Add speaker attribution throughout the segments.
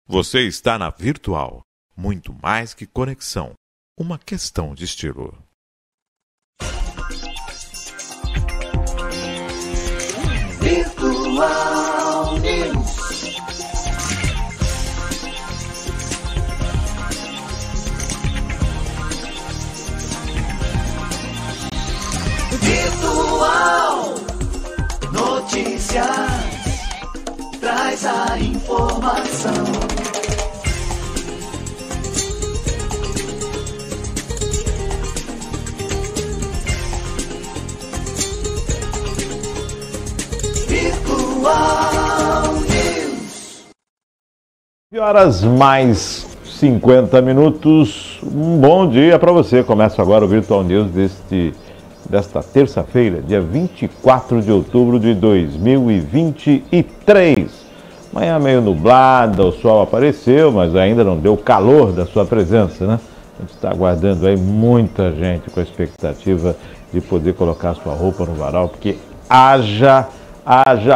Speaker 1: Você está na Virtual. Muito mais que conexão. Uma questão de estilo.
Speaker 2: Virtual News. Virtual Notícias. Traz a informação. Virtual News.
Speaker 3: 9h mais 50. Um bom dia para você. Começa agora o Virtual News desta terça-feira, dia 24 de outubro de 2023. Manhã meio nublada, o sol apareceu, mas ainda não deu o calor da sua presença, né? A gente está aguardando aí muita gente com a expectativa de poder colocar sua roupa no varal, porque haja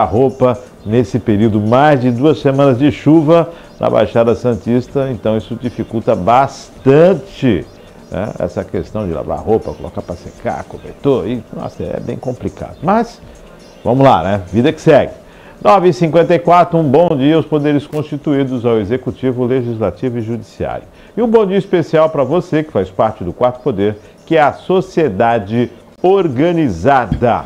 Speaker 3: roupa nesse período. Mais de 2 semanas de chuva na Baixada Santista, então isso dificulta bastante, né? Essa questão de lavar roupa, colocar para secar, cobertor, e, nossa, é bem complicado. Mas, vamos lá, né? Vida que segue. 9h54, um bom dia aos poderes constituídos, ao Executivo, Legislativo e Judiciário. E um bom dia especial para você, que faz parte do quarto poder, que é a sociedade organizada.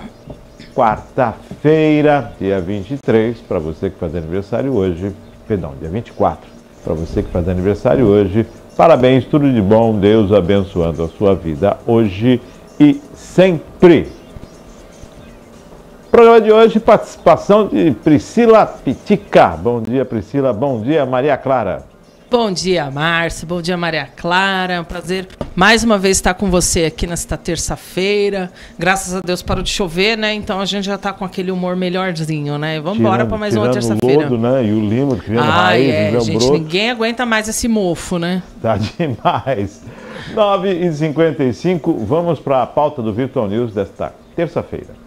Speaker 3: Quarta-feira, dia 23, para você que faz aniversário hoje, perdão, dia 24, para você que faz aniversário hoje, parabéns, tudo de bom, Deus abençoando a sua vida hoje e sempre. Programa de hoje, participação de Priscila Pitica. Bom dia, Priscila. Bom dia, Maria Clara.
Speaker 4: Bom dia, Márcio. Bom dia, Maria Clara. É um prazer mais uma vez estar com você aqui nesta terça-feira. Graças a Deus parou de chover, né? Então a gente já está com aquele humor melhorzinho, né? Vamos embora para mais uma terça-feira.
Speaker 3: O lodo, né? E o limo criando raízes,
Speaker 4: gente, broto. Ninguém aguenta mais esse mofo, né?
Speaker 3: Tá demais. 9h55, vamos para a pauta do Virtual News desta terça-feira.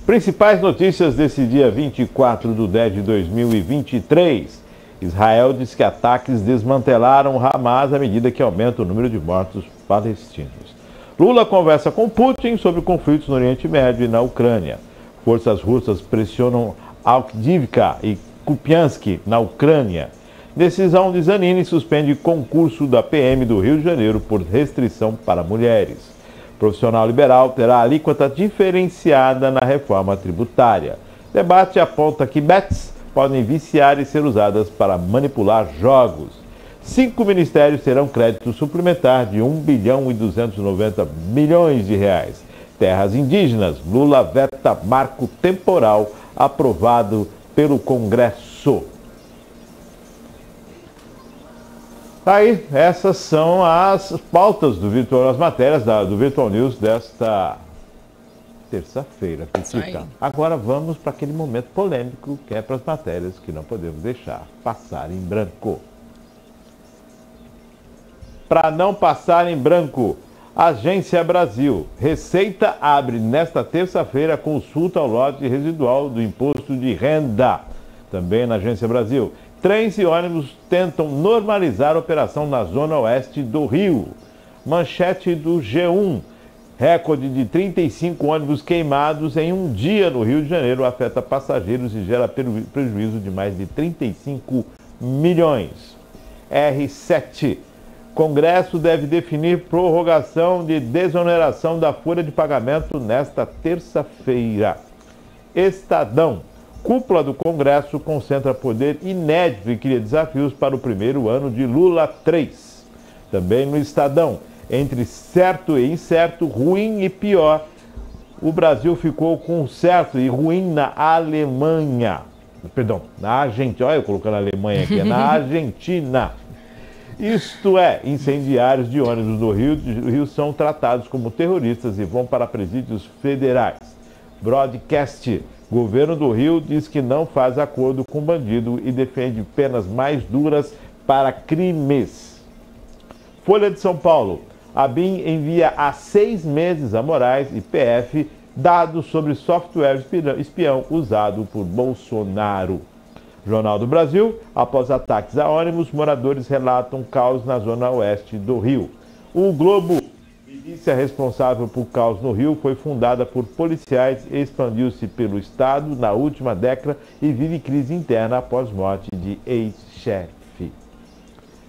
Speaker 3: Principais notícias desse dia 24/10/2023. Israel diz que ataques desmantelaram Hamas à medida que aumenta o número de mortos palestinos. Lula conversa com Putin sobre conflitos no Oriente Médio e na Ucrânia. Forças russas pressionam Avdiivka e Kupiansk na Ucrânia. Decisão de Zanini suspende concurso da PM do Rio de Janeiro por restrição para mulheres. Profissional liberal terá alíquota diferenciada na reforma tributária. Debate aponta que bets podem viciar e ser usadas para manipular jogos. 5 ministérios terão crédito suplementar de 1,290 bilhões de reais. Terras indígenas, Lula veta marco temporal aprovado pelo Congresso. Aí, essas são as pautas do Virtual, as matérias do Virtual News desta terça-feira. Agora vamos para aquele momento polêmico, que é para as matérias que não podemos deixar passar em branco. Para não passar em branco, Agência Brasil. Receita abre nesta terça-feira consulta ao lote residual do imposto de renda. Também na Agência Brasil. Trens e ônibus tentam normalizar a operação na zona oeste do Rio. Manchete do G1. Recorde de 35 ônibus queimados em um dia no Rio de Janeiro afeta passageiros e gera prejuízo de mais de 35 milhões. R7. Congresso deve definir prorrogação de desoneração da folha de pagamento nesta terça-feira. Estadão. Cúpula do Congresso concentra poder inédito e cria desafios para o primeiro ano de Lula 3. Também no Estadão, entre certo e incerto, ruim e pior, o Brasil ficou com certo e ruim na Alemanha. Perdão, na Argentina. Olha eu colocando a Alemanha aqui, é na Argentina. Isto é, incendiários de ônibus do Rio são tratados como terroristas e vão para presídios federais. Broadcast. Governo do Rio diz que não faz acordo com bandido e defende penas mais duras para crimes. Folha de São Paulo. A BIM envia há 6 meses a Moraes e PF dados sobre software espião usado por Bolsonaro. Jornal do Brasil, após ataques a ônibus, moradores relatam caos na zona oeste do Rio. O Globo, milícia responsável por caos no Rio, foi fundada por policiais, expandiu-se pelo estado na última década e vive crise interna após morte de ex-chefe.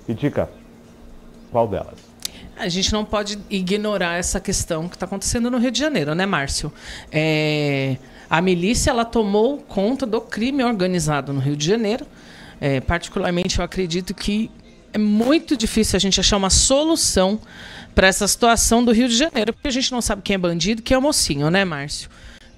Speaker 3: Pitica, qual delas?
Speaker 4: A gente não pode ignorar essa questão que está acontecendo no Rio de Janeiro, né, Márcio? A milícia ela tomou conta do crime organizado no Rio de Janeiro. Particularmente, eu acredito que é muito difícil a gente achar uma solução para essa situação do Rio de Janeiro, porque a gente não sabe quem é bandido, quem é mocinho, né, Márcio?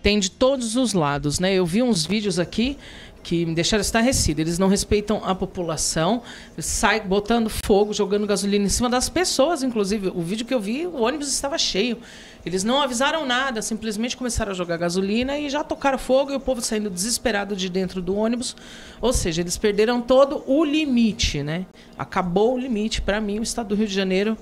Speaker 4: Tem de todos os lados, né? Eu vi uns vídeos aqui que me deixaram estarrecido. Eles não respeitam a população, saem botando fogo, jogando gasolina em cima das pessoas, inclusive. O vídeo que eu vi, o ônibus estava cheio. Eles não avisaram nada, simplesmente começaram a jogar gasolina e já tocaram fogo e o povo saindo desesperado de dentro do ônibus. Ou seja, eles perderam todo o limite, né? Acabou o limite. Para mim, o estado do Rio de Janeiro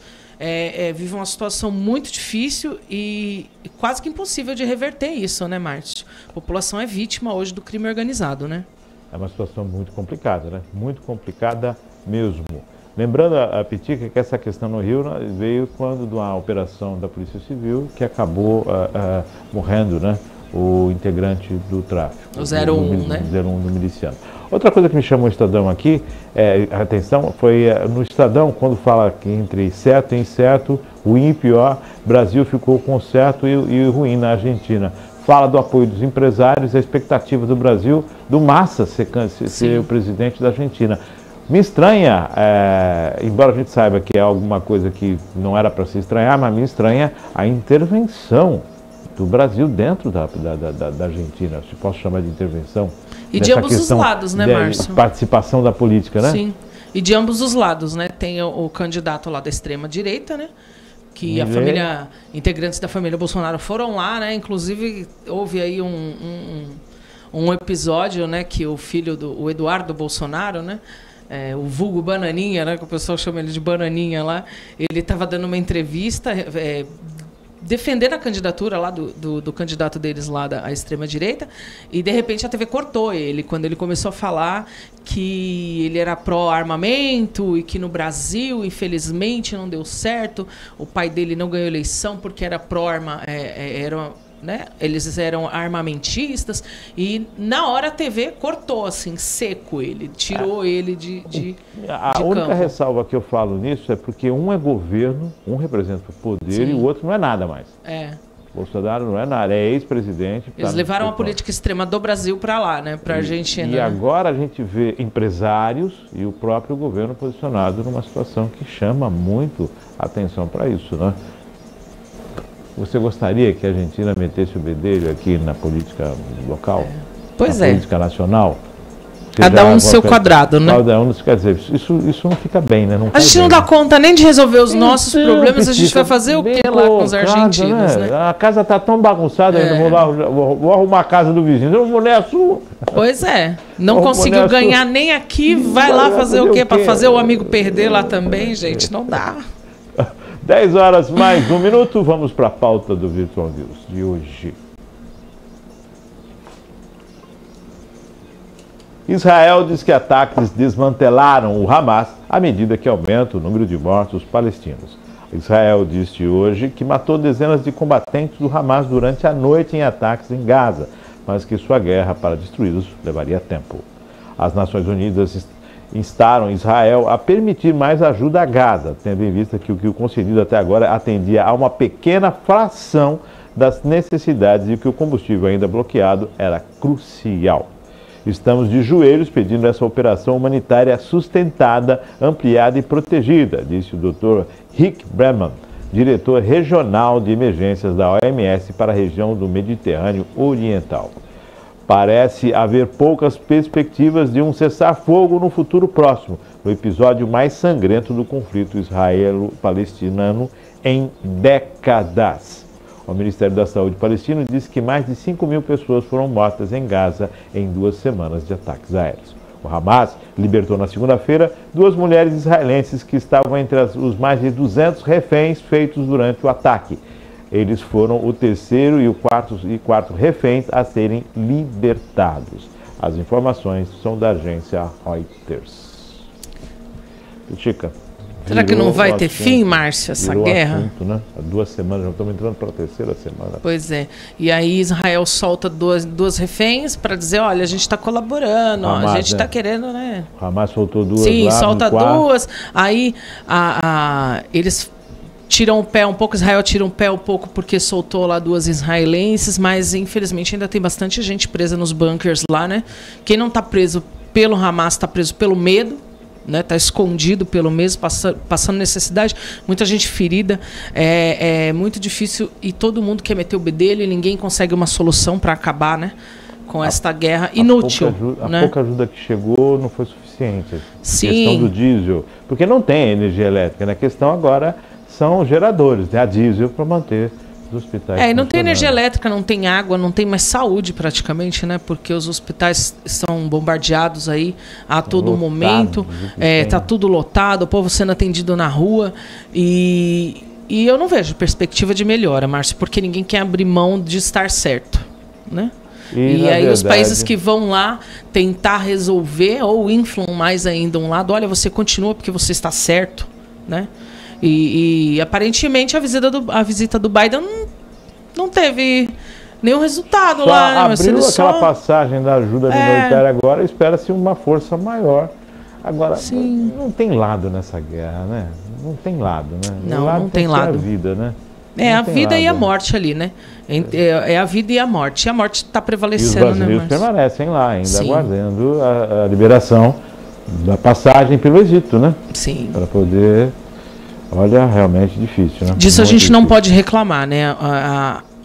Speaker 4: vive uma situação muito difícil e quase que impossível de reverter isso, né, Márcio? A população é vítima hoje do crime organizado, né?
Speaker 3: É uma situação muito complicada, né? Muito complicada mesmo. Lembrando a Pitica que essa questão no Rio veio quando de uma operação da Polícia Civil que acabou morrendo, né? O integrante do tráfico.
Speaker 4: O 01, né?
Speaker 3: 01 do miliciano. Outra coisa que me chamou o Estadão aqui, atenção, foi no Estadão, quando fala que entre certo e incerto, ruim e pior, Brasil ficou com certo e ruim na Argentina. Fala do apoio dos empresários, a expectativa do Brasil, do Massa ser o presidente da Argentina. Me estranha, embora a gente saiba que é alguma coisa que não era para se estranhar, mas me estranha a intervenção do Brasil dentro da Argentina, se posso chamar de intervenção.
Speaker 4: E de ambos os lados, né, Márcio?
Speaker 3: Participação da política, né?
Speaker 4: Sim, e de ambos os lados, né? Tem o candidato lá da extrema-direita, né? Que a família, integrantes da família Bolsonaro foram lá, né? Inclusive, houve aí um episódio, né? Que o filho o Eduardo Bolsonaro, né? O vulgo Bananinha, né? Que o pessoal chama ele de Bananinha lá. Ele estava dando uma entrevista defendendo a candidatura lá do candidato deles lá da extrema-direita, e de repente a TV cortou ele, quando ele começou a falar que ele era pró-armamento e que no Brasil, infelizmente, não deu certo, o pai dele não ganhou eleição porque era pró-arma, né? Eles eram armamentistas, e na hora a TV cortou assim, seco ele, tirou ele de
Speaker 3: A única
Speaker 4: campo.
Speaker 3: ressalva que eu falo nisso é porque um é governo, um representa o poder e o outro não é nada mais. Bolsonaro não é nada, é ex-presidente.
Speaker 4: Eles levaram a política extrema do Brasil para lá, né? Para a Argentina.
Speaker 3: E agora a gente vê empresários e o próprio governo posicionado numa situação que chama muito atenção para isso, né? Você gostaria que a Argentina metesse o bedelho aqui na política local?
Speaker 4: Pois
Speaker 3: na política nacional?
Speaker 4: Cada um no seu quadrado, né?
Speaker 3: Cada um, quer dizer, isso não fica bem, né?
Speaker 4: A gente não dá conta nem de resolver os nossos problemas, a gente vai fazer o que lá com os argentinos, né?
Speaker 3: A casa tá tão bagunçada, eu vou arrumar a casa do vizinho, eu vou ler a sua.
Speaker 4: Pois é, não conseguiu ganhar nem aqui, vai lá fazer o quê? Para fazer o amigo perder lá também, gente, não dá.
Speaker 3: 10 horas mais 1 minuto, vamos para a pauta do Virtual News de hoje. Israel diz que ataques desmantelaram o Hamas à medida que aumenta o número de mortos palestinos. Israel disse hoje que matou dezenas de combatentes do Hamas durante a noite em ataques em Gaza, mas que sua guerra para destruí-los levaria tempo. As Nações Unidas instaram Israel a permitir mais ajuda a Gaza, tendo em vista que o que o concedido até agora atendia a uma pequena fração das necessidades e que o combustível ainda bloqueado era crucial. Estamos de joelhos pedindo essa operação humanitária sustentada, ampliada e protegida, disse o Dr. Rick Breman, diretor regional de emergências da OMS para a região do Mediterrâneo Oriental. Parece haver poucas perspectivas de um cessar-fogo no futuro próximo, no episódio mais sangrento do conflito israelo-palestiniano em décadas. O Ministério da Saúde palestino disse que mais de 5.000 pessoas foram mortas em Gaza em 2 semanas de ataques aéreos. O Hamas libertou na segunda-feira 2 mulheres israelenses que estavam entre os mais de 200 reféns feitos durante o ataque. Eles foram o terceiro e o quarto reféns a serem libertados. As informações são da agência Reuters. Chica,
Speaker 4: será que não vai ter fim, Márcio, essa guerra?
Speaker 3: Assunto, né? Há 2 semanas, já estamos entrando para a 3ª semana.
Speaker 4: Pois é. E aí Israel solta duas reféns para dizer, olha, a gente está colaborando,
Speaker 3: Hamas,
Speaker 4: a gente está querendo, né?
Speaker 3: O Hamas soltou 2
Speaker 4: Sim,
Speaker 3: lá,
Speaker 4: solta 2. Aí eles tiram o pé um pouco, Israel tira um pé um pouco porque soltou lá 2 israelenses, mas infelizmente ainda tem bastante gente presa nos bunkers lá, né? Quem não está preso pelo Hamas está preso pelo medo, né? Está escondido pelo medo, passando necessidade, muita gente ferida, é muito difícil e todo mundo quer meter o bedelho e ninguém consegue uma solução para acabar, né? Com esta guerra inútil.
Speaker 3: A pouca ajuda que chegou não foi suficiente.
Speaker 4: Sim.
Speaker 3: A questão do diesel, porque não tem energia elétrica, né? A questão agora são geradores, né? A diesel para manter os hospitais.
Speaker 4: E não tem energia elétrica, não tem água, não tem mais saúde praticamente, né? Porque os hospitais são bombardeados aí a todo momento, tá tudo lotado, o povo sendo atendido na rua e eu não vejo perspectiva de melhora, Márcio, porque ninguém quer abrir mão de estar certo, né? E aí os países que vão lá tentar resolver ou inflam mais ainda um lado, olha, você continua porque você está certo, né? E aparentemente a visita do Biden não teve nenhum resultado
Speaker 3: só
Speaker 4: lá. Né?
Speaker 3: Abriu aquela passagem da ajuda militar agora, espera-se uma força maior. Agora,
Speaker 4: sim,
Speaker 3: não tem lado nessa guerra, né? Não tem lado, né?
Speaker 4: Não tem lado.
Speaker 3: A vida, né?
Speaker 4: É a vida e a morte ali, né? É a vida e a morte. E a morte está prevalecendo,
Speaker 3: e os brasileiros,
Speaker 4: né,
Speaker 3: permanecem lá, ainda
Speaker 4: sim,
Speaker 3: aguardando a liberação da passagem pelo Egito, né?
Speaker 4: Sim.
Speaker 3: Para poder... Olha, realmente difícil, né?
Speaker 4: Disso a gente não pode reclamar, né?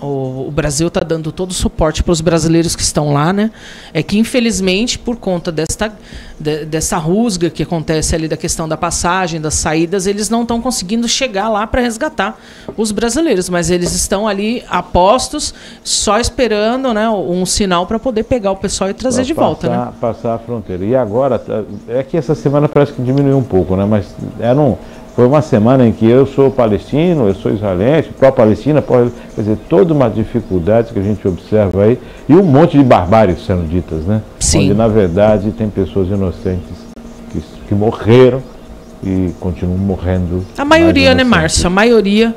Speaker 4: O Brasil está dando todo o suporte para os brasileiros que estão lá, né? É que, infelizmente, por conta dessa rusga que acontece ali da questão da passagem, das saídas, eles não estão conseguindo chegar lá para resgatar os brasileiros, mas eles estão ali apostos, só esperando, né, um sinal para poder pegar o pessoal e trazer de volta, né?
Speaker 3: Passar a fronteira. E agora, é que essa semana parece que diminuiu um pouco, né? Mas foi uma semana em que eu sou palestino, eu sou israelense, pró-Palestina, quer dizer, toda uma dificuldade que a gente observa aí, e um monte de barbáries sendo ditas, né?
Speaker 4: Sim.
Speaker 3: Onde, na verdade, tem pessoas inocentes que e continuam morrendo.
Speaker 4: A maioria, né, Márcio? A maioria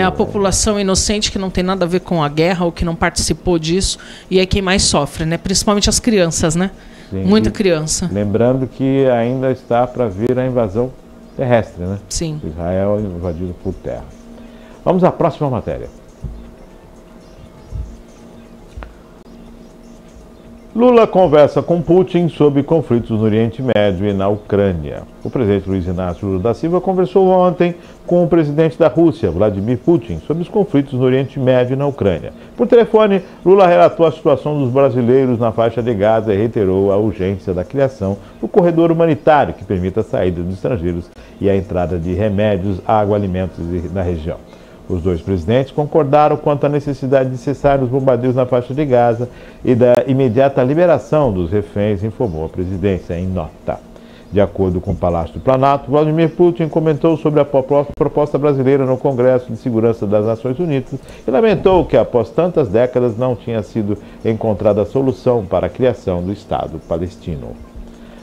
Speaker 4: a
Speaker 3: população
Speaker 4: população inocente que não tem nada a ver com a guerra ou que não participou disso e é quem mais sofre, né? Principalmente as crianças, né?
Speaker 3: Sim.
Speaker 4: Muita criança.
Speaker 3: Lembrando que ainda está para vir a invasão terrestre, né?
Speaker 4: Sim.
Speaker 3: Israel invadido por terra. Vamos à próxima matéria. Lula conversa com Putin sobre conflitos no Oriente Médio e na Ucrânia. O presidente Luiz Inácio Lula da Silva conversou ontem com o presidente da Rússia, Vladimir Putin, sobre os conflitos no Oriente Médio e na Ucrânia. Por telefone, Lula relatou a situação dos brasileiros na faixa de Gaza e reiterou a urgência da criação do corredor humanitário que permita a saída dos estrangeiros e a entrada de remédios, água, alimentos na região. Os dois presidentes concordaram quanto à necessidade de cessar os bombardeios na faixa de Gaza e da imediata liberação dos reféns, informou a presidência em nota. De acordo com o Palácio do Planalto, Vladimir Putin comentou sobre a proposta brasileira no Congresso de Segurança das Nações Unidas e lamentou que, após tantas décadas, não tinha sido encontrada a solução para a criação do Estado palestino.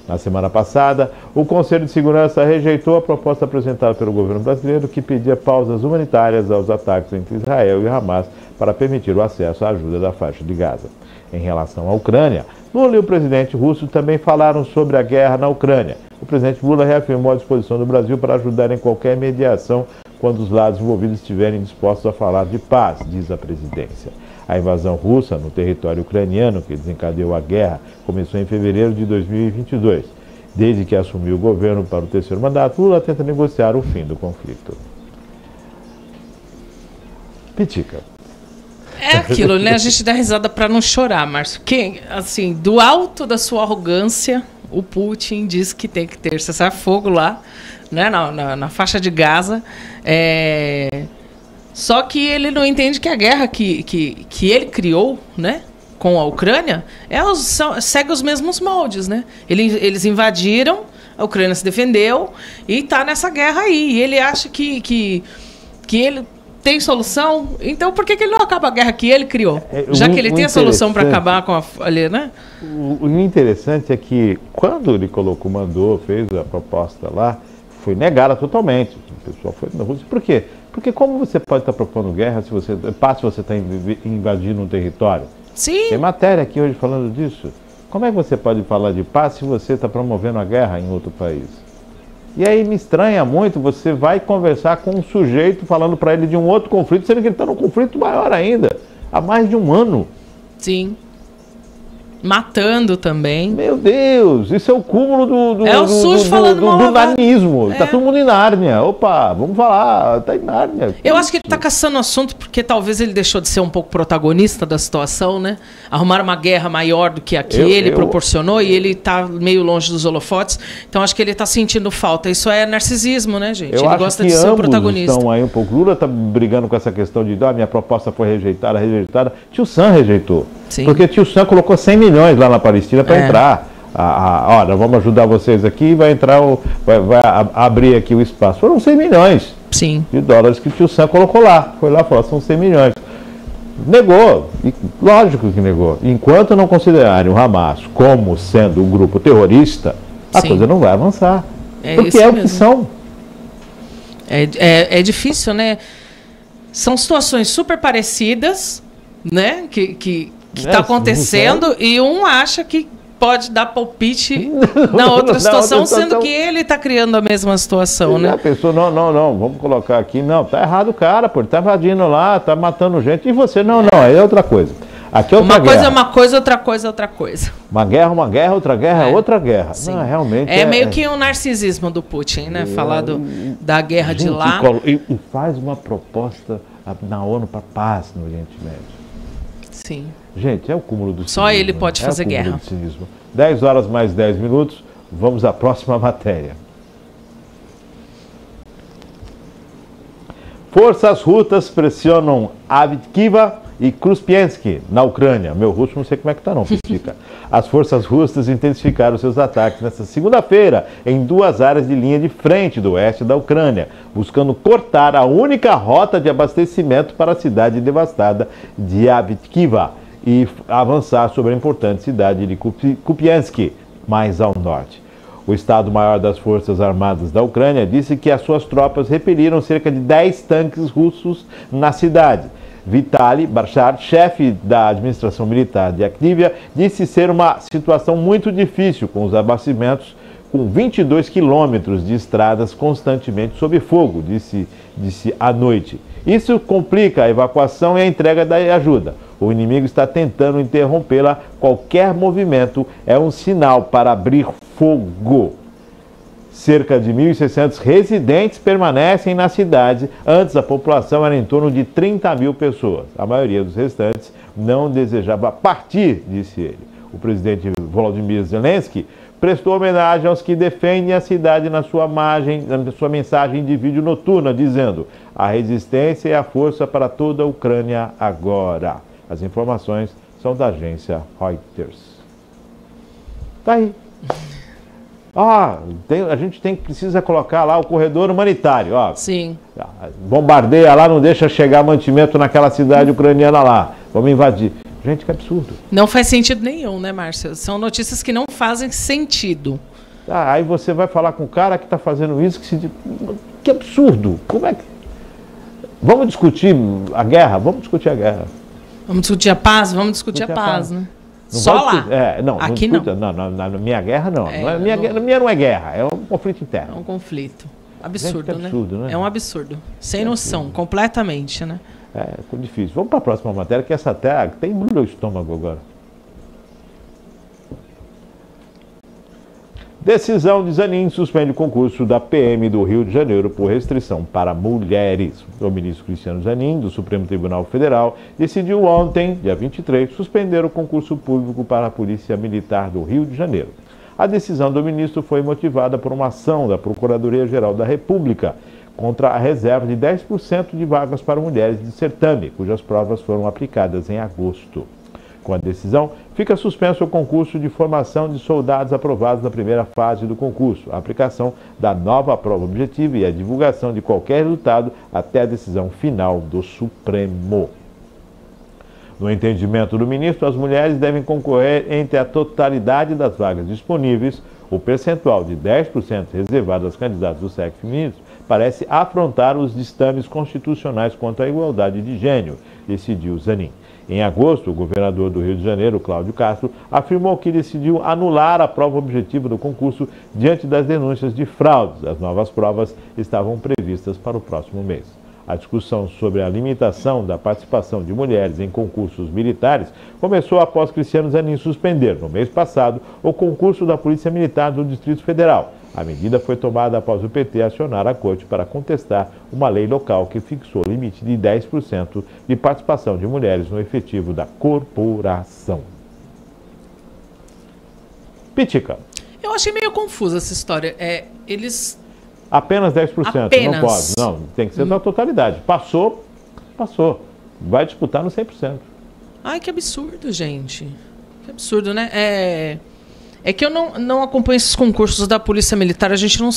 Speaker 3: Na semana passada, o Conselho de Segurança rejeitou a proposta apresentada pelo governo brasileiro que pedia pausas humanitárias aos ataques entre Israel e Hamas para permitir o acesso à ajuda da faixa de Gaza. Em relação à Ucrânia, Lula e o presidente russo também falaram sobre a guerra na Ucrânia. O presidente Lula reafirmou a disposição do Brasil para ajudar em qualquer mediação quando os lados envolvidos estiverem dispostos a falar de paz, diz a presidência. A invasão russa no território ucraniano, que desencadeou a guerra, começou em fevereiro de 2022. Desde que assumiu o governo para o terceiro mandato, Lula tenta negociar o fim do conflito. Pitica.
Speaker 4: É aquilo, né? A gente dá risada para não chorar, Márcio. Quem, assim, do alto da sua arrogância, o Putin diz que tem que ter cessar-fogo lá, né? Na faixa de Gaza. Só que ele não entende que a guerra que ele criou, né, com a Ucrânia, segue os mesmos moldes, né? Eles invadiram, a Ucrânia se defendeu e está nessa guerra aí. E ele acha que ele tem solução, então por que ele não acaba a guerra que ele criou? Já que ele tem a solução para acabar com ali, né?
Speaker 3: O interessante é que quando ele fez a proposta lá, foi negada totalmente. O pessoal foi na Rússia. Por quê? Porque como você pode estar propondo guerra se você está invadindo um território?
Speaker 4: Sim.
Speaker 3: Tem matéria aqui hoje falando disso. Como é que você pode falar de paz se você está promovendo a guerra em outro país? E aí me estranha muito, você vai conversar com um sujeito falando para ele de um outro conflito, sendo que ele está num conflito maior ainda, há mais de um ano.
Speaker 4: Sim. Matando também.
Speaker 3: Meu Deus, isso é o cúmulo do nanismo. Tá todo mundo em Nárnia. Opa, vamos falar, tá em Nárnia.
Speaker 4: Eu acho que ele tá caçando assunto porque talvez ele deixou de ser um pouco protagonista da situação, né? Arrumaram uma guerra maior do que a que ele proporcionou e ele tá meio longe dos holofotes. Então acho que ele tá sentindo falta. Isso é narcisismo, né, gente? Ele gosta de ser o protagonista.
Speaker 3: Estão aí um pouco. Lula tá brigando com essa questão de minha proposta foi rejeitada. Tio Sam rejeitou. Sim. Porque tio Sam colocou 100 milhões lá na Palestina para entrar. Olha, vamos ajudar vocês aqui e vai entrar, vai abrir aqui o espaço. Foram 100 milhões de dólares que o tio Sam colocou lá. Foi lá e falou, são 100 milhões. Negou, lógico que negou. Enquanto não considerarem o Hamas como sendo um grupo terrorista, a coisa não vai avançar. Porque é o que são.
Speaker 4: É difícil, né? São situações super parecidas, né? Que está acontecendo e um acha que pode dar palpite na outra situação, sendo que ele está criando a mesma situação, né?
Speaker 3: A pessoa, não, vamos colocar aqui, tá errado o cara, pô, ele tá invadindo lá, tá matando gente, e você, não, é outra coisa. Aqui é outra guerra.
Speaker 4: Coisa é uma coisa, outra coisa é outra coisa.
Speaker 3: Uma guerra, outra guerra é outra guerra. Sim. Não, realmente
Speaker 4: é meio que um narcisismo do Putin, né? Falar da guerra de lá.
Speaker 3: E faz uma proposta na ONU para paz no Oriente Médio.
Speaker 4: Sim.
Speaker 3: Gente, é o cúmulo do cinismo.
Speaker 4: Só ele pode fazer guerra.
Speaker 3: 10 horas mais 10 minutos, vamos à próxima matéria. Forças russas pressionam Avdiivka e Kupiansk, na Ucrânia. Meu russo não sei como é que tá não, fica. As forças russas intensificaram seus ataques nesta segunda-feira em duas áreas de linha de frente do oeste da Ucrânia, buscando cortar a única rota de abastecimento para a cidade devastada de Avdiivka e avançar sobre a importante cidade de Kupiansk, mais ao norte. O Estado-Maior das Forças Armadas da Ucrânia disse que as suas tropas repeliram cerca de 10 tanques russos na cidade. Vitaly Barchar, chefe da administração militar de Avdiivka, disse ser uma situação muito difícil com os abastecimentos, com 22 quilômetros de estradas constantemente sob fogo, disse à noite. Isso complica a evacuação e a entrega da ajuda. O inimigo está tentando interrompê-la. Qualquer movimento é um sinal para abrir fogo. Cerca de 1.600 residentes permanecem na cidade. Antes, a população era em torno de 30 mil pessoas. A maioria dos restantes não desejava partir, disse ele. O presidente Volodymyr Zelensky prestou homenagem aos que defendem a cidade na sua mensagem de vídeo noturna, dizendo: a resistência e a força para toda a Ucrânia agora. As informações são da agência Reuters. Tá aí. A gente precisa colocar lá o corredor humanitário.
Speaker 4: Sim.
Speaker 3: Bombardeia lá, não deixa chegar mantimento naquela cidade ucraniana lá. Vamos invadir. Gente, que absurdo.
Speaker 4: Não faz sentido nenhum, né, Márcio? São notícias que não fazem sentido.
Speaker 3: Aí você vai falar com o cara que está fazendo isso, que absurdo. Como é que... Vamos discutir a guerra? Vamos discutir a guerra.
Speaker 4: Vamos discutir a paz? Vamos discutir a paz, né? Não só lá.
Speaker 3: Aqui não. Na minha guerra, não. Minha não é guerra, é um conflito interno.
Speaker 4: É um conflito. Absurdo,
Speaker 3: gente, absurdo, né?
Speaker 4: É um absurdo. Sem noção, completamente, né?
Speaker 3: Ficou difícil. Vamos para a próxima matéria, que essa até tem embrulho no estômago agora. Decisão de Zanin suspende o concurso da PM do Rio de Janeiro por restrição para mulheres. O ministro Cristiano Zanin, do Supremo Tribunal Federal, decidiu ontem, dia 23, suspender o concurso público para a Polícia Militar do Rio de Janeiro. A decisão do ministro foi motivada por uma ação da Procuradoria-Geral da República contra a reserva de 10% de vagas para mulheres de certame, cujas provas foram aplicadas em agosto. Com a decisão, fica suspenso o concurso de formação de soldados aprovados na primeira fase do concurso, a aplicação da nova prova objetiva e a divulgação de qualquer resultado até a decisão final do Supremo. No entendimento do ministro, as mulheres devem concorrer entre a totalidade das vagas disponíveis. O percentual de 10% reservado aos candidatos do sexo feminino parece afrontar os ditames constitucionais quanto à igualdade de gênero, decidiu Zanin. Em agosto, o governador do Rio de Janeiro, Cláudio Castro, afirmou que decidiu anular a prova objetiva do concurso diante das denúncias de fraudes. As novas provas estavam previstas para o próximo mês. A discussão sobre a limitação da participação de mulheres em concursos militares começou após Cristiano Zanin suspender, no mês passado, o concurso da Polícia Militar do Distrito Federal. A medida foi tomada após o PT acionar a Corte para contestar uma lei local que fixou o limite de 10% de participação de mulheres no efetivo da corporação. Pitica.
Speaker 4: Eu achei meio confusa essa história.
Speaker 3: Apenas 10%,
Speaker 4: Apenas.
Speaker 3: não pode. Não, tem que ser na totalidade. Passou. Vai disputar no 100%.
Speaker 4: Ai, que absurdo, gente. Que absurdo, né? É que eu não acompanho esses concursos da Polícia Militar,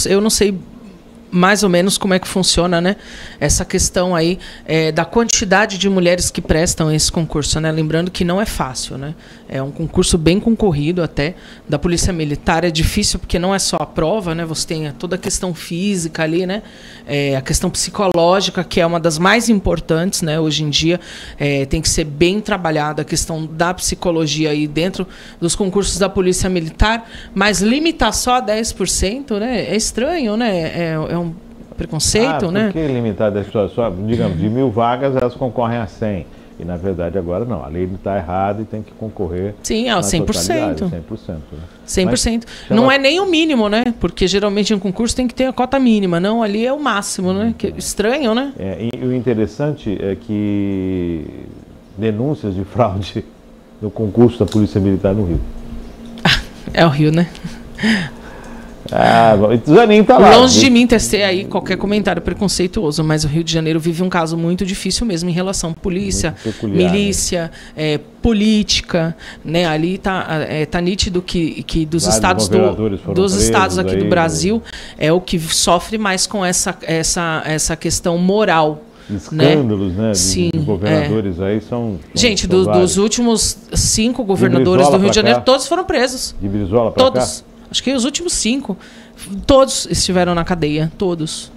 Speaker 4: eu não sei mais ou menos como é que funciona, né? Essa questão aí da quantidade de mulheres que prestam esse concurso, né? Lembrando que não é fácil, né? É um concurso bem concorrido até. Da Polícia Militar é difícil porque não é só a prova, né? Você tem toda a questão física ali, né? A questão psicológica, que é uma das mais importantes, né? Hoje em dia tem que ser bem trabalhada a questão da psicologia aí dentro dos concursos da Polícia Militar, mas limitar só a 10%, né? É estranho, né? É um preconceito, né?
Speaker 3: Por que limitar 10%? Só, digamos, de 1.000 vagas elas concorrem a 100. E, na verdade, agora não. A lei está errada e tem que concorrer.
Speaker 4: Sim, ao 100%.
Speaker 3: 100%. Né?
Speaker 4: 100%. Não é nem o mínimo, né? Porque geralmente em concurso tem que ter a cota mínima. Não, ali é o máximo, né? Que estranho, né?
Speaker 3: E o interessante é que denúncias de fraude no concurso da Polícia Militar no Rio.
Speaker 4: É o Rio, né?
Speaker 3: Zanin tá lá.
Speaker 4: Longe de mim tecer aí qualquer comentário preconceituoso, mas o Rio de Janeiro vive um caso muito difícil mesmo em relação à polícia,
Speaker 3: peculiar,
Speaker 4: milícia, política, né? Ali tá nítido que dos estados estados aqui do Brasil é o que sofre mais com essa questão moral.
Speaker 3: Escândalos, né?
Speaker 4: Sim,
Speaker 3: de governadores aí são
Speaker 4: gente, dos últimos 5 governadores do Rio de Janeiro, todos foram presos.
Speaker 3: De Brizola pra
Speaker 4: todos.
Speaker 3: cá?
Speaker 4: Acho que os últimos 5, todos estiveram na cadeia, todos.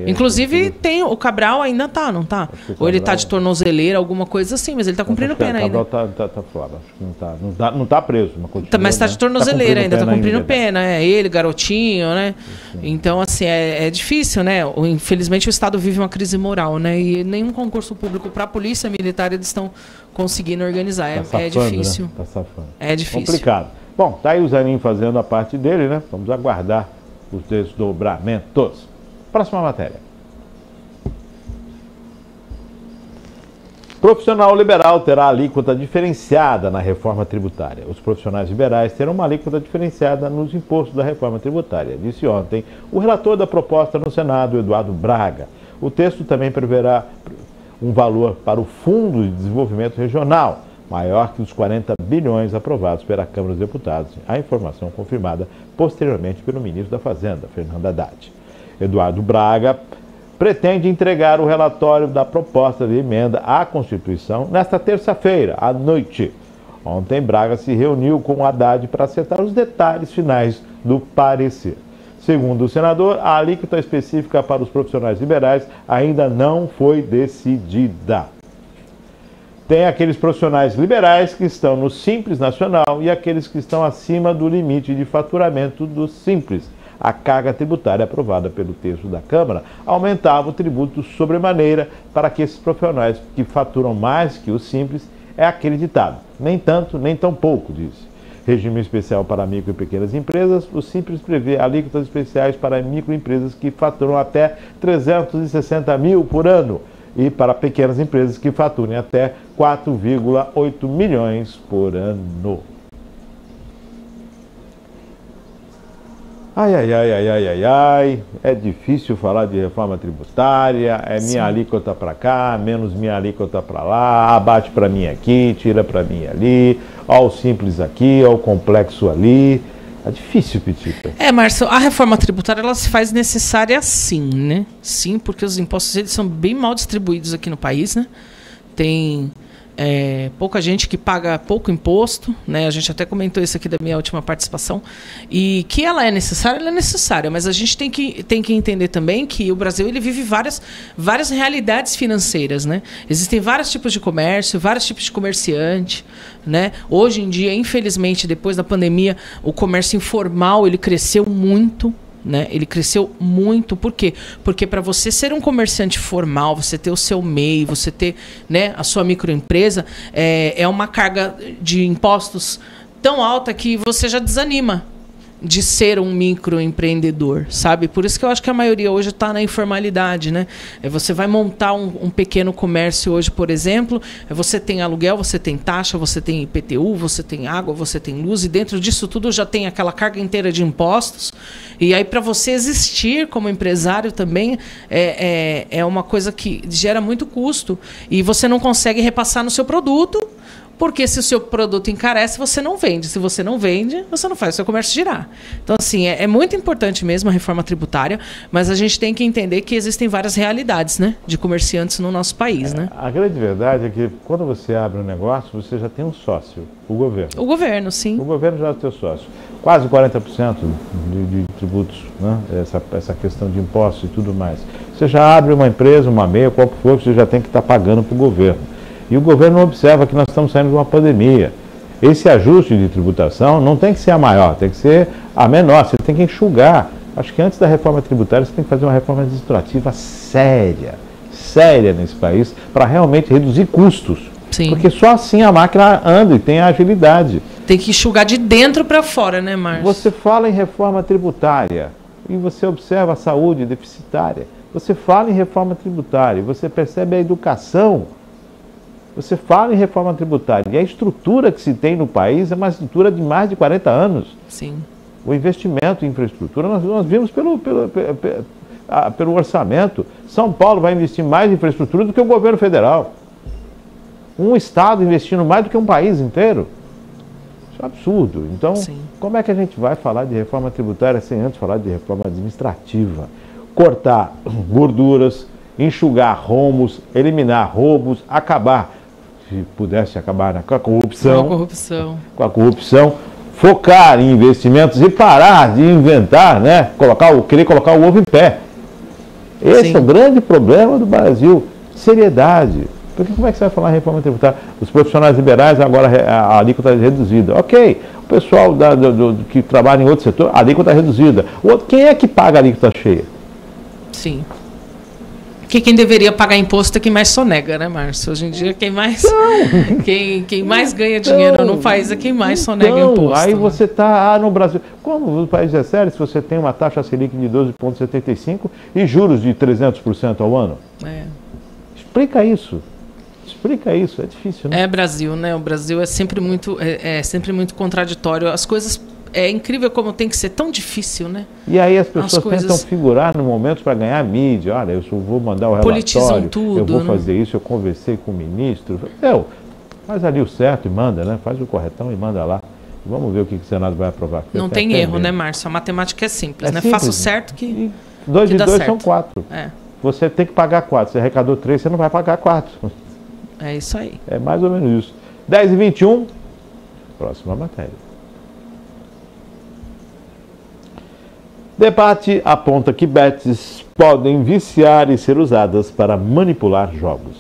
Speaker 4: Inclusive tem o Cabral ainda tá, não tá? Ou ele tá de tornozeleira, alguma coisa assim, mas ele tá cumprindo pena ainda.
Speaker 3: O Cabral tá fora, acho que não tá preso, mas continua,
Speaker 4: mas tá de tornozeleira ainda, tá cumprindo pena, ele, garotinho, né?
Speaker 3: Sim.
Speaker 4: Então, assim, é difícil, né? Infelizmente o Estado vive uma crise moral, né? E nenhum concurso público para a Polícia Militar eles estão conseguindo organizar, é difícil.
Speaker 3: Né? Tá safando.
Speaker 4: É difícil.
Speaker 3: Complicado. Bom, tá aí o Zanin fazendo a parte dele, né? Vamos aguardar os desdobramentos. Próxima matéria. Profissional liberal terá alíquota diferenciada na reforma tributária. Os profissionais liberais terão uma alíquota diferenciada nos impostos da reforma tributária, disse ontem o relator da proposta no Senado, Eduardo Braga. O texto também preverá um valor para o Fundo de Desenvolvimento Regional, maior que os 40 bilhões aprovados pela Câmara dos Deputados. A informação confirmada posteriormente pelo ministro da Fazenda, Fernando Haddad. Eduardo Braga pretende entregar o relatório da proposta de emenda à Constituição nesta terça-feira, à noite. Ontem, Braga se reuniu com Haddad para acertar os detalhes finais do parecer. Segundo o senador, a alíquota específica para os profissionais liberais ainda não foi decidida. Tem aqueles profissionais liberais que estão no Simples Nacional e aqueles que estão acima do limite de faturamento do Simples. A carga tributária aprovada pelo texto da Câmara aumentava o tributo sobremaneira para que esses profissionais que faturam mais que o Simples. É aquele ditado, nem tanto, nem tão pouco, disse. Regime especial para micro e pequenas empresas, o Simples prevê alíquotas especiais para microempresas que faturam até 360 mil por ano e para pequenas empresas que faturem até 4,8 milhões por ano. Ai, ai, ai, ai, ai, ai, ai, é difícil falar de reforma tributária, é minha alíquota para cá, menos minha alíquota para lá, abate para mim aqui, tira para mim ali, ó o simples aqui, ó o complexo ali. É difícil, Petita.
Speaker 4: Márcio, a reforma tributária ela se faz necessária sim, né? Sim, porque os impostos eles são bem mal distribuídos aqui no país, né? Tem pouca gente que paga pouco imposto, né? A gente até comentou isso aqui da minha última participação. E que ela é necessária, mas a gente tem que entender também que o Brasil ele vive várias realidades financeiras, né? Existem vários tipos de comércio, vários tipos de comerciante, né? Hoje em dia, infelizmente, depois da pandemia, o comércio informal ele cresceu muito. Né? Ele cresceu muito. Por quê? Porque para você ser um comerciante formal, você ter o seu MEI, você ter, né, a sua microempresa, é uma carga de impostos tão alta que você já desanima de ser um microempreendedor, sabe? Por isso que eu acho que a maioria hoje está na informalidade, né? Você vai montar um pequeno comércio hoje, por exemplo, você tem aluguel, você tem taxa, você tem IPTU, você tem água, você tem luz, e dentro disso tudo já tem aquela carga inteira de impostos. E aí, para você existir como empresário também, é uma coisa que gera muito custo. E você não consegue repassar no seu produto, porque se o seu produto encarece, você não vende. Se você não vende, você não faz o seu comércio girar. Então, assim, é muito importante mesmo a reforma tributária, mas a gente tem que entender que existem várias realidades, né, de comerciantes no nosso país, né?
Speaker 3: A grande verdade é que quando você abre um negócio, você já tem um sócio, o governo.
Speaker 4: O governo, sim.
Speaker 3: O governo já é o teu sócio. Quase 40% de tributos, né? Essa questão de impostos e tudo mais. Você já abre uma empresa, uma MEI, qual que for, você já tem que estar pagando para o governo. E o governo observa que nós estamos saindo de uma pandemia. Esse ajuste de tributação não tem que ser a maior, tem que ser a menor. Você tem que enxugar. Acho que antes da reforma tributária você tem que fazer uma reforma administrativa séria nesse país, para realmente reduzir custos.
Speaker 4: Sim.
Speaker 3: Porque só assim a máquina anda e tem agilidade.
Speaker 4: Tem que enxugar de dentro para fora, né, Márcio?
Speaker 3: Você fala em reforma tributária e você observa a saúde deficitária. Você fala em reforma tributária e você percebe a educação. Você fala em reforma tributária e a estrutura que se tem no país é uma estrutura de mais de 40 anos.
Speaker 4: Sim.
Speaker 3: O investimento em infraestrutura, nós vimos pelo orçamento. São Paulo vai investir mais em infraestrutura do que o governo federal. Um estado investindo mais do que um país inteiro. Isso é um absurdo. Então, sim, como é que a gente vai falar de reforma tributária sem antes falar de reforma administrativa? Cortar gorduras, enxugar rombos, eliminar roubos, acabar, se pudesse acabar com a corrupção. Com a corrupção, focar em investimentos e parar de inventar, né? Querer colocar o ovo em pé. Esse é o grande problema do Brasil. Seriedade. Porque como é que você vai falar em reforma tributária? Os profissionais liberais, agora a alíquota é reduzida. Ok, o pessoal que trabalha em outro setor, a alíquota é reduzida. Quem é que paga a alíquota cheia?
Speaker 4: Sim. Porque quem deveria pagar imposto é quem mais sonega, né, Márcio? Hoje em dia, quem mais ganha dinheiro no país é quem mais sonega imposto.
Speaker 3: Aí você está no Brasil. Como o país é sério se você tem uma taxa Selic de 12,75 e juros de 300% ao ano? Explica isso. É difícil, né?
Speaker 4: Brasil, né? O Brasil é sempre muito contraditório. As coisas... É incrível como tem que ser tão difícil, né?
Speaker 3: E aí as pessoas tentam figurar no momento para ganhar mídia. Olha, eu vou mandar o relatório, politizam tudo, eu vou fazer isso, eu conversei com o ministro. Faz ali o certo e manda, né? Faz o corretão e manda lá. Vamos ver o que o Senado vai aprovar.
Speaker 4: Não tem erro, né, Márcio? A matemática é simples, né? Faça o certo que
Speaker 3: 2 e 2 são 4. Você tem que pagar 4. Você arrecadou 3, você não vai pagar 4.
Speaker 4: É isso aí.
Speaker 3: É mais ou menos isso. 10h21, próxima matéria. Debate aponta que bets podem viciar e ser usadas para manipular jogos.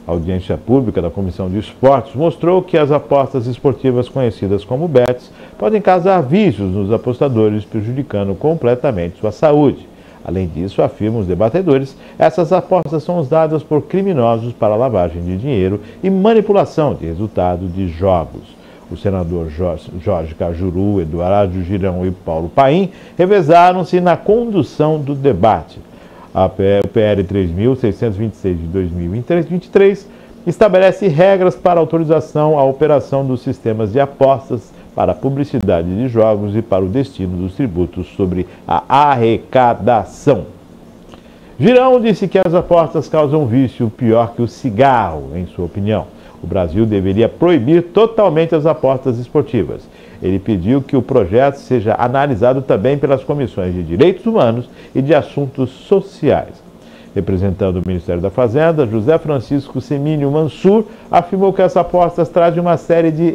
Speaker 3: A audiência pública da Comissão de Esportes mostrou que as apostas esportivas conhecidas como bets podem causar vícios nos apostadores, prejudicando completamente sua saúde. Além disso, afirmam os debatedores, essas apostas são usadas por criminosos para lavagem de dinheiro e manipulação de resultado de jogos. O senador Jorge Cajuru, Eduardo Girão e Paulo Paim revezaram-se na condução do debate. O PL 3.626 de 2023 estabelece regras para autorização à operação dos sistemas de apostas para a publicidade de jogos e para o destino dos tributos sobre a arrecadação. Girão disse que as apostas causam vício pior que o cigarro, em sua opinião. O Brasil deveria proibir totalmente as apostas esportivas. Ele pediu que o projeto seja analisado também pelas comissões de Direitos Humanos e de Assuntos Sociais. Representando o Ministério da Fazenda, José Francisco Semínio Mansur afirmou que as apostas trazem uma série de